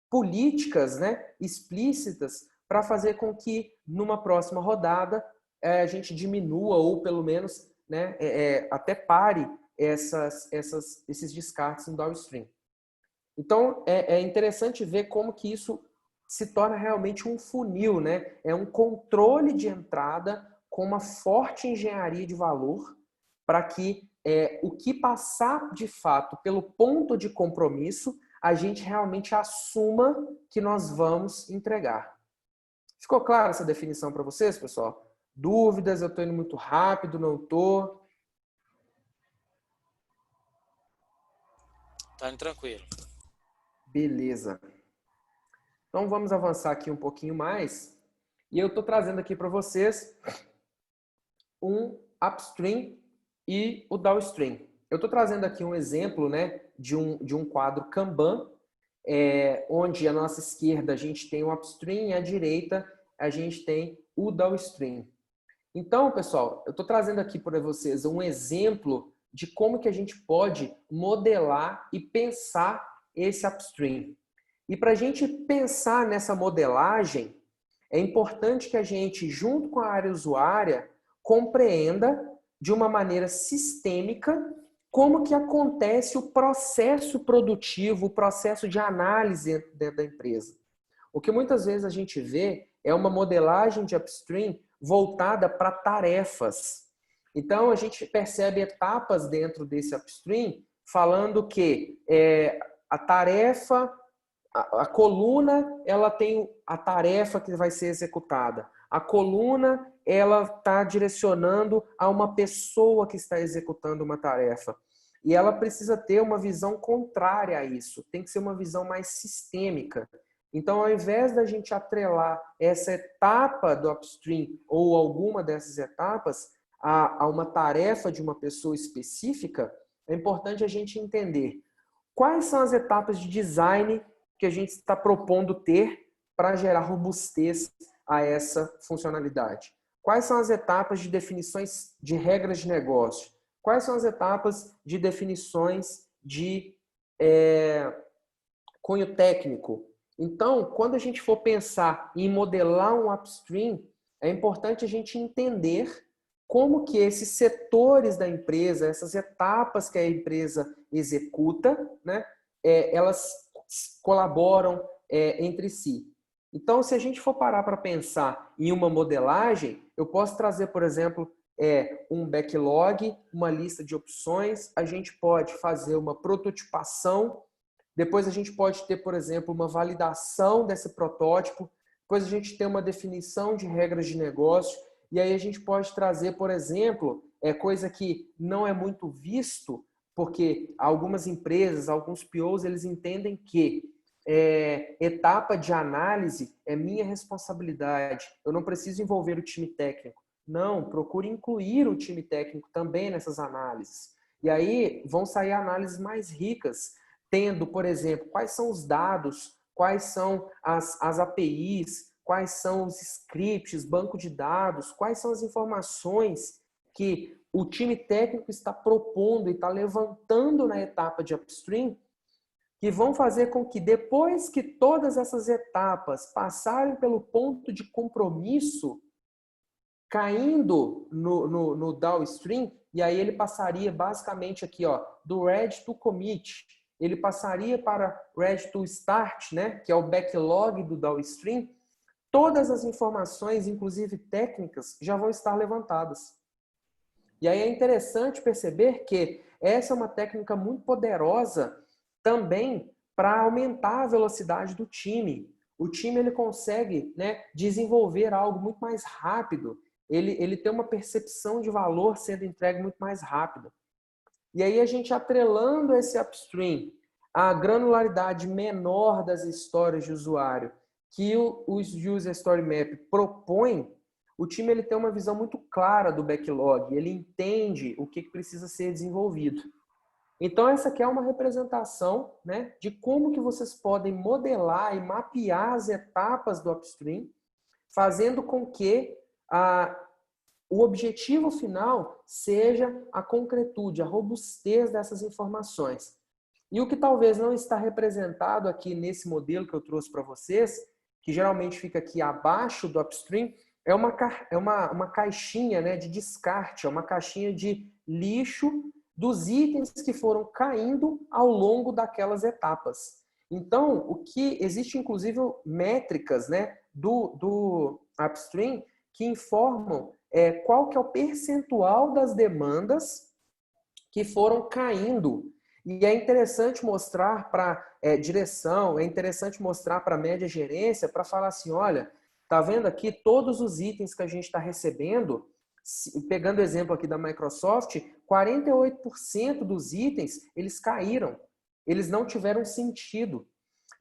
políticas, né, explícitas, para fazer com que numa próxima rodada a gente diminua ou pelo menos, né, até pare esses descartes no downstream. Então é interessante ver como que isso se torna realmente um funil, né? É um controle de entrada com uma forte engenharia de valor para que o que passar de fato pelo ponto de compromisso, a gente realmente assuma que nós vamos entregar. Ficou clara essa definição para vocês, pessoal? Dúvidas? Eu estou indo muito rápido, não estou? Tá indo tranquilo. Beleza. Então vamos avançar aqui um pouquinho mais. E eu estou trazendo aqui para vocês um upstream e o downstream. Eu estou trazendo aqui um exemplo, né, de um quadro Kanban, onde à nossa esquerda a gente tem o upstream e à direita a gente tem o downstream. Então, pessoal, eu estou trazendo aqui para vocês um exemplo de como que a gente pode modelar e pensar esse upstream. E para a gente pensar nessa modelagem, é importante que a gente, junto com a área usuária, compreenda de uma maneira sistêmica como que acontece o processo produtivo, o processo de análise dentro da empresa. O que muitas vezes a gente vê é uma modelagem de upstream voltada para tarefas. Então, a gente percebe etapas dentro desse upstream falando que a tarefa, a coluna, ela tem a tarefa que vai ser executada. A coluna, ela está direcionando a uma pessoa que está executando uma tarefa. E ela precisa ter uma visão contrária a isso. Tem que ser uma visão mais sistêmica. Então, ao invés da gente atrelar essa etapa do upstream ou alguma dessas etapas a uma tarefa de uma pessoa específica, é importante a gente entender quais são as etapas de design que a gente está propondo ter para gerar robustez a essa funcionalidade. Quais são as etapas de definições de regras de negócio? Quais são as etapas de definições de cunho técnico? Então, quando a gente for pensar em modelar um upstream, é importante a gente entender como que esses setores da empresa, essas etapas que a empresa executa, né, elas colaboram entre si. Então, se a gente for parar para pensar em uma modelagem, eu posso trazer, por exemplo, um backlog, uma lista de opções, a gente pode fazer uma prototipação, depois a gente pode ter, por exemplo, uma validação desse protótipo, depois a gente tem uma definição de regras de negócio, e aí a gente pode trazer, por exemplo, coisa que não é muito visto, porque algumas empresas, alguns POs, eles entendem que etapa de análise é minha responsabilidade, eu não preciso envolver o time técnico. Não, procure incluir o time técnico também nessas análises. E aí vão sair análises mais ricas, tendo, por exemplo, quais são os dados, quais são as APIs, quais são os scripts, banco de dados, quais são as informações que o time técnico está propondo e está levantando na etapa de upstream, que vão fazer com que depois que todas essas etapas passarem pelo ponto de compromisso, caindo no downstream, e aí ele passaria basicamente aqui, ó, do ready to commit, ele passaria para ready to start, né, que é o backlog do downstream, todas as informações, inclusive técnicas, já vão estar levantadas. E aí é interessante perceber que essa é uma técnica muito poderosa também para aumentar a velocidade do time. O time ele consegue, né, desenvolver algo muito mais rápido. Ele tem uma percepção de valor sendo entregue muito mais rápida. E aí a gente atrelando esse upstream à granularidade menor das histórias de usuário que o User Story Map propõe, o time ele tem uma visão muito clara do backlog, ele entende o que precisa ser desenvolvido. Então essa aqui é uma representação, né, de como que vocês podem modelar e mapear as etapas do upstream, fazendo com que o objetivo final seja a concretude, a robustez dessas informações. E o que talvez não está representado aqui nesse modelo que eu trouxe para vocês, que geralmente fica aqui abaixo do upstream, é uma caixinha, né, de descarte, é uma caixinha de lixo dos itens que foram caindo ao longo daquelas etapas. Então, o que existe inclusive métricas, né, do upstream que informam qual que é o percentual das demandas que foram caindo. E é interessante mostrar para direção, é interessante mostrar para a média gerência, para falar assim, olha, tá vendo aqui todos os itens que a gente está recebendo, pegando o exemplo aqui da Microsoft, 48% dos itens, eles caíram, eles não tiveram sentido.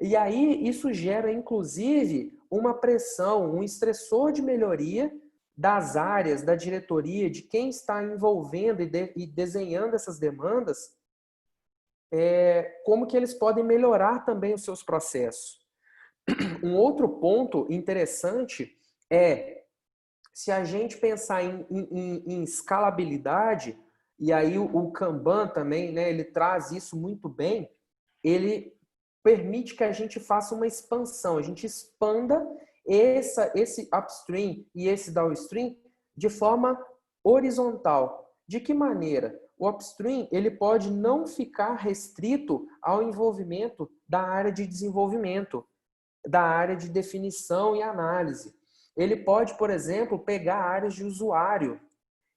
E aí isso gera, inclusive, uma pressão, um estressor de melhoria das áreas, da diretoria, de quem está envolvendo e desenhando essas demandas, como que eles podem melhorar também os seus processos. Um outro ponto interessante é, se a gente pensar em escalabilidade, e aí o Kanban também, né, ele traz isso muito bem, ele permite que a gente faça uma expansão, a gente expanda esse upstream e esse downstream de forma horizontal. De que maneira? O upstream ele pode não ficar restrito ao envolvimento da área de desenvolvimento, da área de definição e análise. Ele pode, por exemplo, pegar áreas de usuário.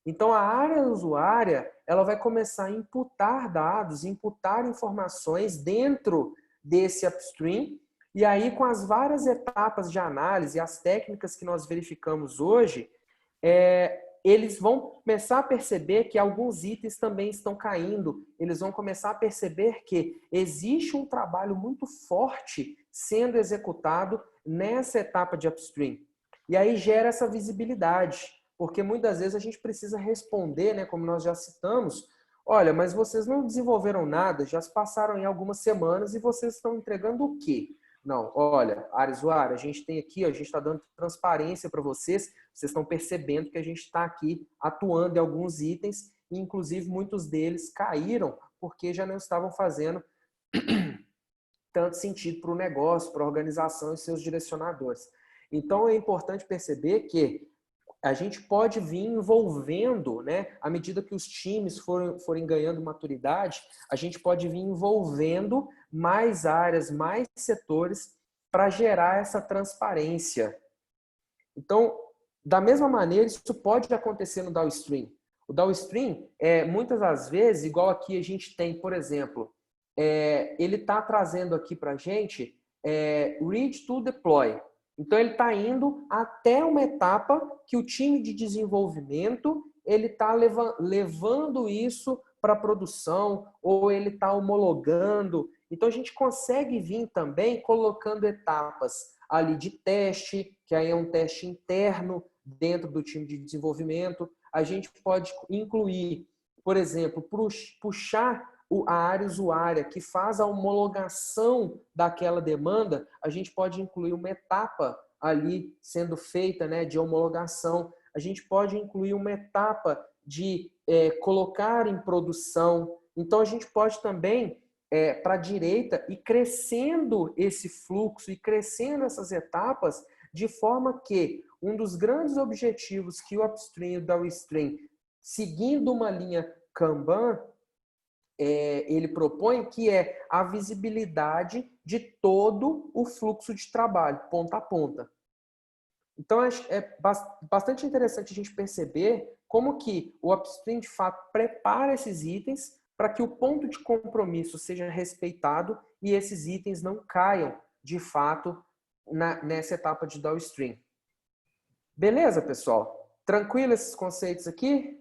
Então, a área usuária ela vai começar a imputar dados, imputar informações dentro desse upstream, e aí com as várias etapas de análise, as técnicas que nós verificamos hoje, eles vão começar a perceber que alguns itens também estão caindo, eles vão começar a perceber que existe um trabalho muito forte sendo executado nessa etapa de upstream. E aí gera essa visibilidade, porque muitas vezes a gente precisa responder, né, como nós já citamos, olha, mas vocês não desenvolveram nada, já se passaram em algumas semanas e vocês estão entregando o quê? Não, olha, área usuária, a gente tem aqui, a gente está dando transparência para vocês, vocês estão percebendo que a gente está aqui atuando em alguns itens, e inclusive muitos deles caíram porque já não estavam fazendo tanto sentido para o negócio, para a organização e seus direcionadores. Então é importante perceber que a gente pode vir envolvendo, né, à medida que os times forem ganhando maturidade, a gente pode vir envolvendo mais áreas, mais setores para gerar essa transparência. Então, da mesma maneira, isso pode acontecer no downstream. O downstream, muitas das vezes, igual aqui a gente tem, por exemplo, ele está trazendo aqui para a gente read to deploy. Então, ele está indo até uma etapa que o time de desenvolvimento ele está levando isso para a produção, ou ele está homologando. Então, a gente consegue vir também colocando etapas ali de teste, que aí é um teste interno dentro do time de desenvolvimento. A gente pode incluir, por exemplo, puxar a área usuária que faz a homologação daquela demanda, a gente pode incluir uma etapa ali sendo feita, né, de homologação. A gente pode incluir uma etapa de colocar em produção. Então, a gente pode também, para a direita, ir crescendo esse fluxo e crescendo essas etapas de forma que um dos grandes objetivos que o upstream e o downstream, seguindo uma linha Kanban, ele propõe, que é a visibilidade de todo o fluxo de trabalho, ponta a ponta. Então, é bastante interessante a gente perceber como que o upstream, de fato, prepara esses itens para que o ponto de compromisso seja respeitado e esses itens não caiam, de fato, nessa etapa de downstream. Beleza, pessoal? Tranquilo esses conceitos aqui?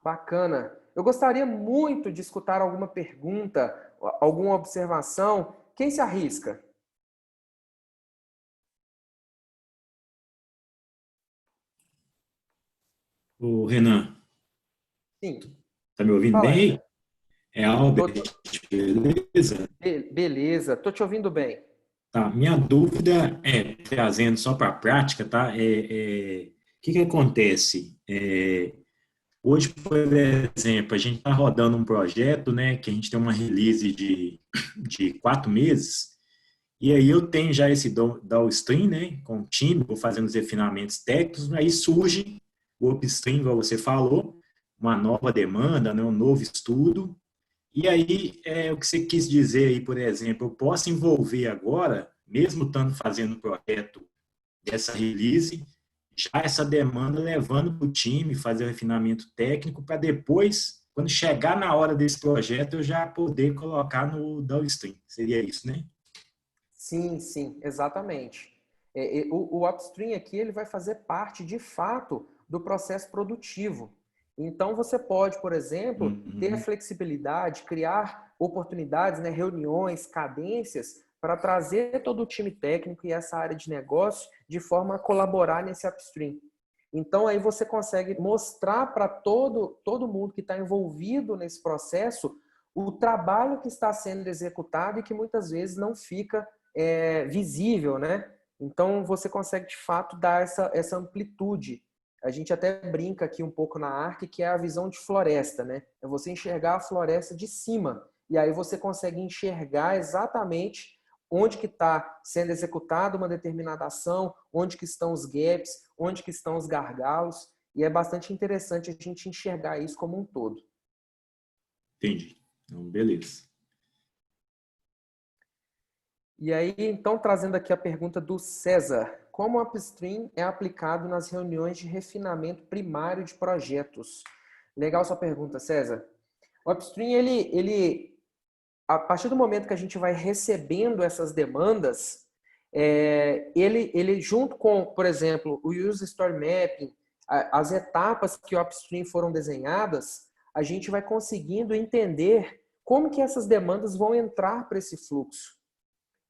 Bacana. Eu gostaria muito de escutar alguma pergunta, alguma observação. Quem se arrisca? Ô, Renan, Sim. tá me ouvindo Fala, bem? Renan. É Albert, beleza? Beleza, tô te ouvindo bem. Tá, minha dúvida trazendo só para a prática, tá? O que que acontece? Hoje, por exemplo, a gente está rodando um projeto, né, que a gente tem uma release de 4 meses, e aí eu tenho já esse downstream, né, com o time, vou fazendo os refinamentos técnicos, aí surge o upstream, como você falou, uma nova demanda, né, um novo estudo. E aí, o que você quis dizer aí, por exemplo, eu posso envolver agora, mesmo estando fazendo o projeto dessa release, já essa demanda levando para o time, fazer o refinamento técnico, para depois, quando chegar na hora desse projeto, eu já poder colocar no downstream. Seria isso, né? Sim, exatamente. O upstream aqui ele vai fazer parte, de fato, do processo produtivo. Então, você pode, por exemplo, ter a flexibilidade, criar oportunidades, né, reuniões, cadências, para trazer todo o time técnico e essa área de negócio de forma a colaborar nesse upstream. Então, aí você consegue mostrar para todo mundo que está envolvido nesse processo o trabalho que está sendo executado e que muitas vezes não fica visível, né? Então, você consegue, de fato, dar essa amplitude. A gente até brinca aqui um pouco na arte, que é a visão de floresta, né? É você enxergar a floresta de cima. E aí você consegue enxergar exatamente onde que está sendo executada uma determinada ação, onde que estão os gaps, onde que estão os gargalos. E é bastante interessante a gente enxergar isso como um todo. Entendi. Então, beleza. E aí, então, trazendo aqui a pergunta do César. Como o upstream é aplicado nas reuniões de refinamento primário de projetos? Legal sua pergunta, César. O upstream, ele a partir do momento que a gente vai recebendo essas demandas, ele junto com, por exemplo, o User Story Mapping, as etapas que o upstream foram desenhadas, a gente vai conseguindo entender como que essas demandas vão entrar para esse fluxo.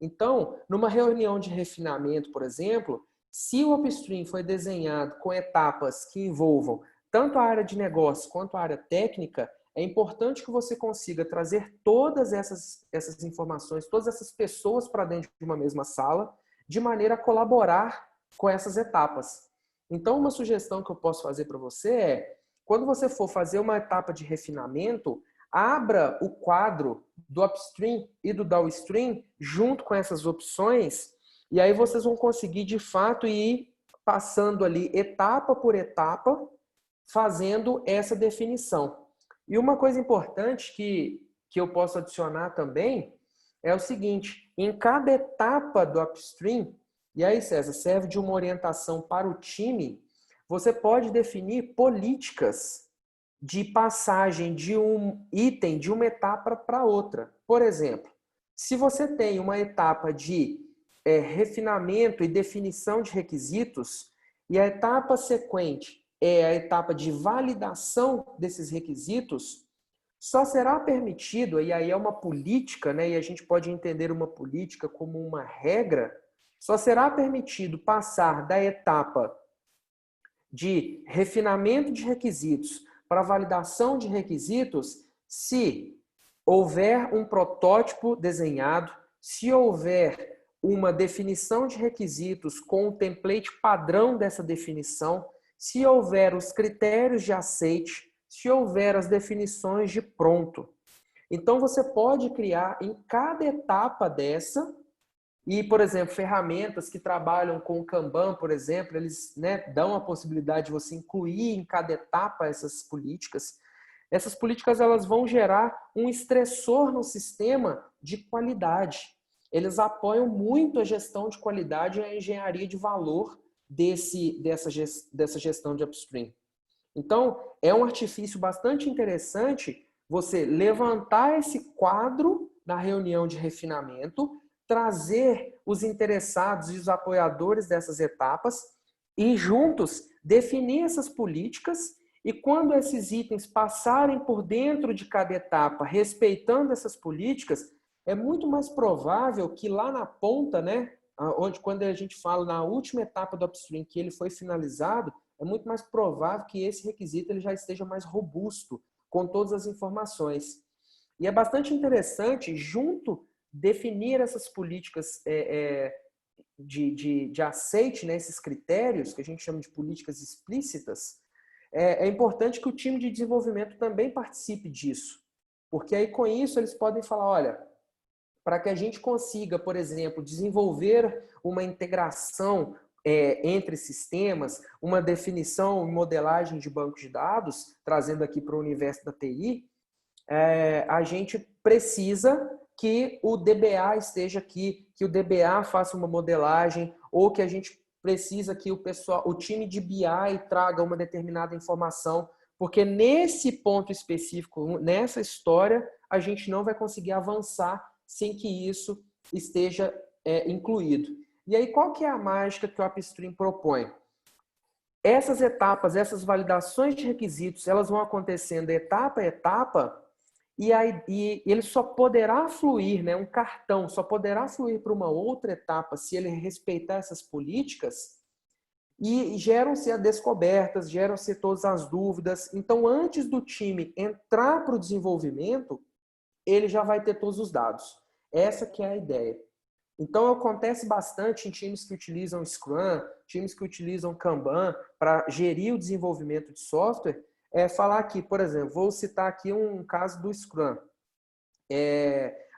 Então, numa reunião de refinamento, por exemplo, se o upstream foi desenhado com etapas que envolvam tanto a área de negócio quanto a área técnica, é importante que você consiga trazer todas essas informações, todas essas pessoas para dentro de uma mesma sala, de maneira a colaborar com essas etapas. Então, uma sugestão que eu posso fazer para você é, quando você for fazer uma etapa de refinamento, abra o quadro do upstream e do downstream junto com essas opções, e aí vocês vão conseguir, de fato, ir passando ali etapa por etapa, fazendo essa definição. E uma coisa importante que eu posso adicionar também é o seguinte, em cada etapa do upstream, e aí, César, serve de uma orientação para o time, você pode definir políticas de passagem de um item, de uma etapa para outra. Por exemplo, Se você tem uma etapa de refinamento e definição de requisitos, e a etapa sequente é a etapa de validação desses requisitos, só será permitido, e aí é uma política, né, e a gente pode entender uma política como uma regra, só será permitido passar da etapa de refinamento de requisitos para validação de requisitos se houver um protótipo desenhado, se houver uma definição de requisitos com o template padrão dessa definição, se houver os critérios de aceite, se houver as definições de pronto. Então, você pode criar em cada etapa dessa, e, por exemplo, ferramentas que trabalham com o Kanban, por exemplo, eles, né, dão a possibilidade de você incluir em cada etapa essas políticas. Essas políticas elas vão gerar um estressor no sistema de qualidade. Eles apoiam muito a gestão de qualidade e a engenharia de valor dessa gestão de upstream. Então, é um artifício bastante interessante você levantar esse quadro na reunião de refinamento, trazer os interessados e os apoiadores dessas etapas e juntos definir essas políticas, e quando esses itens passarem por dentro de cada etapa, respeitando essas políticas, é muito mais provável que lá na ponta, né, onde quando a gente fala na última etapa do upstream que ele foi finalizado, é muito mais provável que esse requisito ele já esteja mais robusto, com todas as informações. E é bastante interessante, junto, definir essas políticas de aceite, né, esses critérios, que a gente chama de políticas explícitas. É importante que o time de desenvolvimento também participe disso, porque aí com isso eles podem falar, olha, para que a gente consiga, por exemplo, desenvolver uma integração entre sistemas, uma definição e modelagem de banco de dados, trazendo aqui para o universo da TI, a gente precisa que o DBA esteja aqui, que o DBA faça uma modelagem, ou que a gente precisa que o time de BI traga uma determinada informação, porque nesse ponto específico, nessa história, a gente não vai conseguir avançar sem que isso esteja incluído. E aí, qual que é a mágica que o Upstream propõe? Essas etapas, essas validações de requisitos, elas vão acontecendo etapa a etapa, e ele só poderá fluir, né, um cartão só poderá fluir para uma outra etapa se ele respeitar essas políticas, e geram-se as descobertas, geram-se todas as dúvidas. Então, antes do time entrar para o desenvolvimento, ele já vai ter todos os dados. Essa que é a ideia. Então, acontece bastante em times que utilizam Scrum, times que utilizam Kanban para gerir o desenvolvimento de software. Falar aqui, por exemplo, vou citar aqui um caso do Scrum.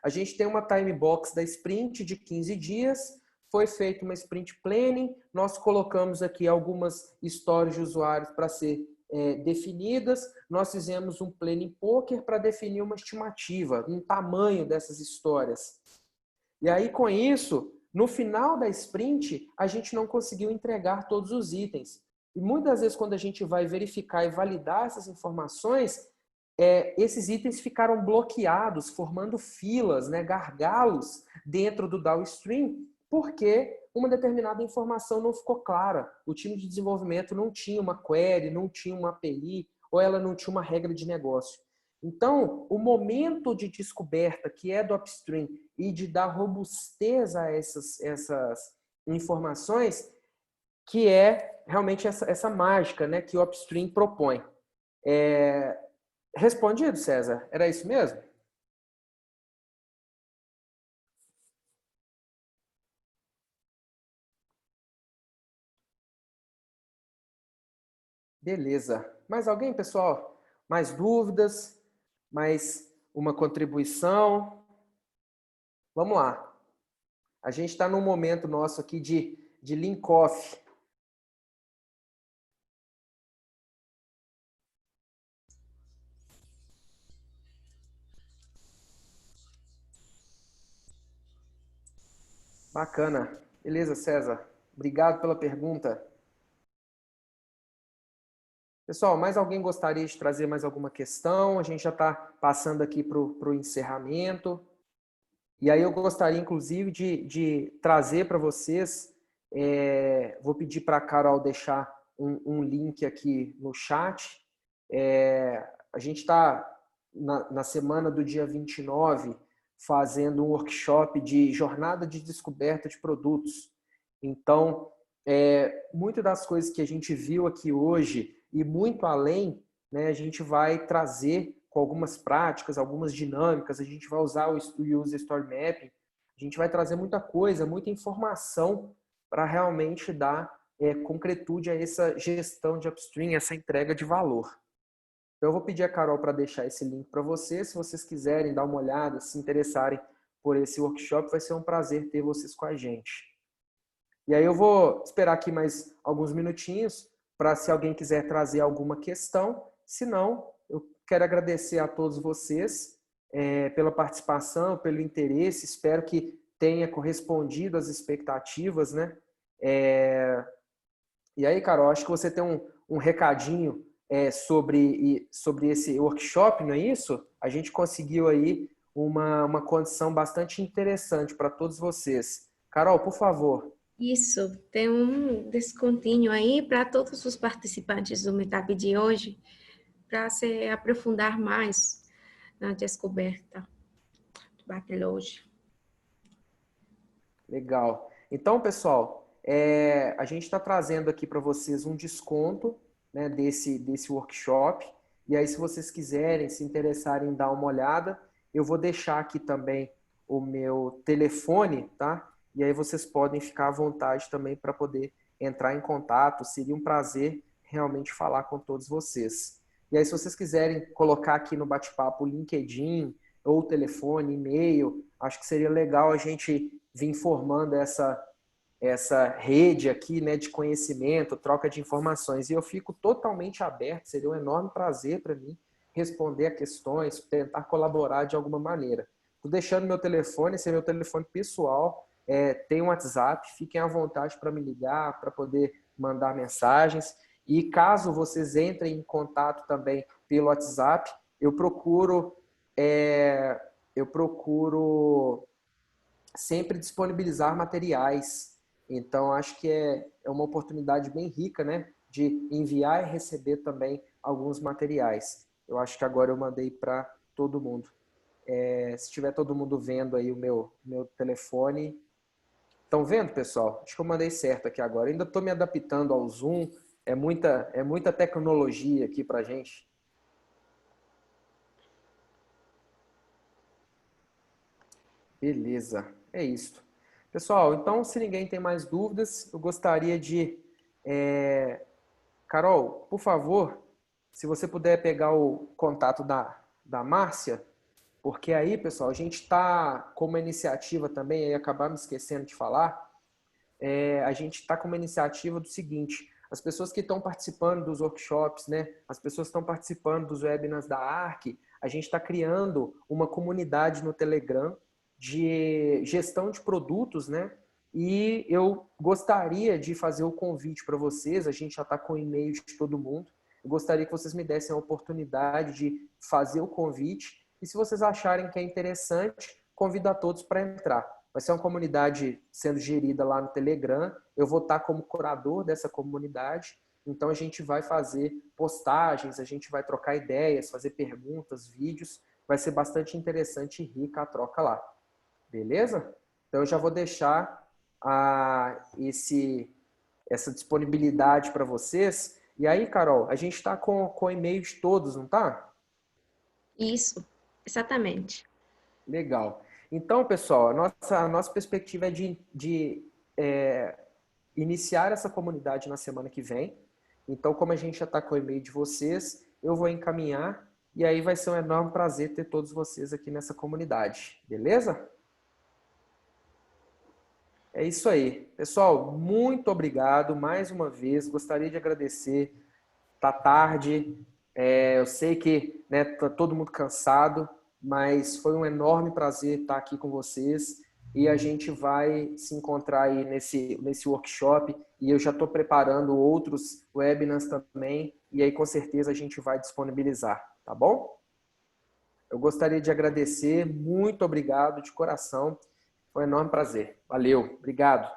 A gente tem uma time box da sprint de 15 dias, foi feita uma sprint planning, nós colocamos aqui algumas histórias de usuários para ser definidas, nós fizemos um planning poker para definir uma estimativa, um tamanho dessas histórias. E aí, com isso, no final da sprint, a gente não conseguiu entregar todos os itens. E muitas vezes, quando a gente vai verificar e validar essas informações, esses itens ficaram bloqueados, formando filas, né, gargalos dentro do downstream, porque uma determinada informação não ficou clara. O time de desenvolvimento não tinha uma query, não tinha uma API, ou ela não tinha uma regra de negócio. Então, o momento de descoberta que é do upstream e de dar robustez a essas informações, que é realmente essa mágica, né, que o upstream propõe. Respondido, César? Era isso mesmo? Beleza. Mais alguém, pessoal? Mais dúvidas? Mais uma contribuição? Vamos lá. A gente está num momento nosso aqui de link-off. Bacana. Beleza, César. Obrigado pela pergunta. Pessoal, mais alguém gostaria de trazer mais alguma questão? A gente já está passando aqui para o encerramento. E aí eu gostaria, inclusive, de trazer para vocês, vou pedir para a Carol deixar um link aqui no chat. A gente está, na semana do dia 29, fazendo um workshop de jornada de descoberta de produtos. Então, muitas das coisas que a gente viu aqui hoje e muito além, né, a gente vai trazer com algumas práticas, algumas dinâmicas, a gente vai usar o User Story Mapping, a gente vai trazer muita coisa, muita informação para realmente dar concretude a essa gestão de upstream, essa entrega de valor. Então, eu vou pedir a Carol para deixar esse link para vocês. Se vocês quiserem dar uma olhada, se interessarem por esse workshop, vai ser um prazer ter vocês com a gente. E aí eu vou esperar aqui mais alguns minutinhos para se alguém quiser trazer alguma questão. Se não, eu quero agradecer a todos vocês pela participação, pelo interesse. Espero que tenha correspondido às expectativas, né? E aí, Carol, acho que você tem um recadinho sobre esse workshop, não é isso? A gente conseguiu aí uma condição bastante interessante para todos vocês. Carol, por favor. Isso, tem um descontinho aí para todos os participantes do Meetup de hoje, para se aprofundar mais na descoberta do backlog. Legal. Então, pessoal, a gente está trazendo aqui para vocês um desconto, né, desse workshop. E aí, se vocês quiserem, se interessarem em dar uma olhada, eu vou deixar aqui também o meu telefone, tá? E aí vocês podem ficar à vontade também para poder entrar em contato. Seria um prazer realmente falar com todos vocês. E aí, se vocês quiserem colocar aqui no bate-papo o LinkedIn, ou telefone, e-mail, acho que seria legal a gente vir formando essa rede aqui, né, de conhecimento, troca de informações. E eu fico totalmente aberto, seria um enorme prazer para mim responder a questões, tentar colaborar de alguma maneira. Estou deixando meu telefone, esse é meu telefone pessoal, tem um WhatsApp, fiquem à vontade para me ligar, para poder mandar mensagens. E caso vocês entrem em contato também pelo WhatsApp, eu procuro sempre disponibilizar materiais. Então, acho que é uma oportunidade bem rica, né, de enviar e receber também alguns materiais. Eu acho que agora eu mandei para todo mundo. Se tiver todo mundo vendo aí o meu telefone. Estão vendo, pessoal? Acho que eu mandei certo aqui agora. Ainda estou me adaptando ao Zoom. É muita tecnologia aqui para a gente. Beleza, é isso. Pessoal, então, se ninguém tem mais dúvidas, eu gostaria de... Carol, por favor, se você puder pegar o contato da Márcia, porque aí, pessoal, a gente está com uma iniciativa também, aí acabar me esquecendo de falar, a gente está com uma iniciativa do seguinte: as pessoas que estão participando dos workshops, né, as pessoas que estão participando dos webinars da ARC, a gente está criando uma comunidade no Telegram de gestão de produtos, né? E eu gostaria de fazer o convite para vocês, a gente já está com o e-mail de todo mundo, eu gostaria que vocês me dessem a oportunidade de fazer o convite, e se vocês acharem que é interessante, convido a todos para entrar. Vai ser uma comunidade sendo gerida lá no Telegram, eu vou estar como curador dessa comunidade, então a gente vai fazer postagens, a gente vai trocar ideias, fazer perguntas, vídeos, vai ser bastante interessante e rica a troca lá. Beleza? Então eu já vou deixar essa disponibilidade para vocês. E aí, Carol, a gente está com e-mail de todos, não tá? Isso, exatamente. Legal. Então, pessoal, a nossa perspectiva é de iniciar essa comunidade na semana que vem. Então, como a gente já está com o e-mail de vocês, eu vou encaminhar e aí vai ser um enorme prazer ter todos vocês aqui nessa comunidade. Beleza? É isso aí. Pessoal, muito obrigado mais uma vez. Gostaria de agradecer. Tá tarde. Eu sei que tá todo mundo cansado, mas foi um enorme prazer estar aqui com vocês. E a gente vai se encontrar aí nesse workshop. E eu já estou preparando outros webinars também. E aí, com certeza, a gente vai disponibilizar. Tá bom? eu gostaria de agradecer. Muito obrigado de coração. Foi um enorme prazer. Valeu. Obrigado.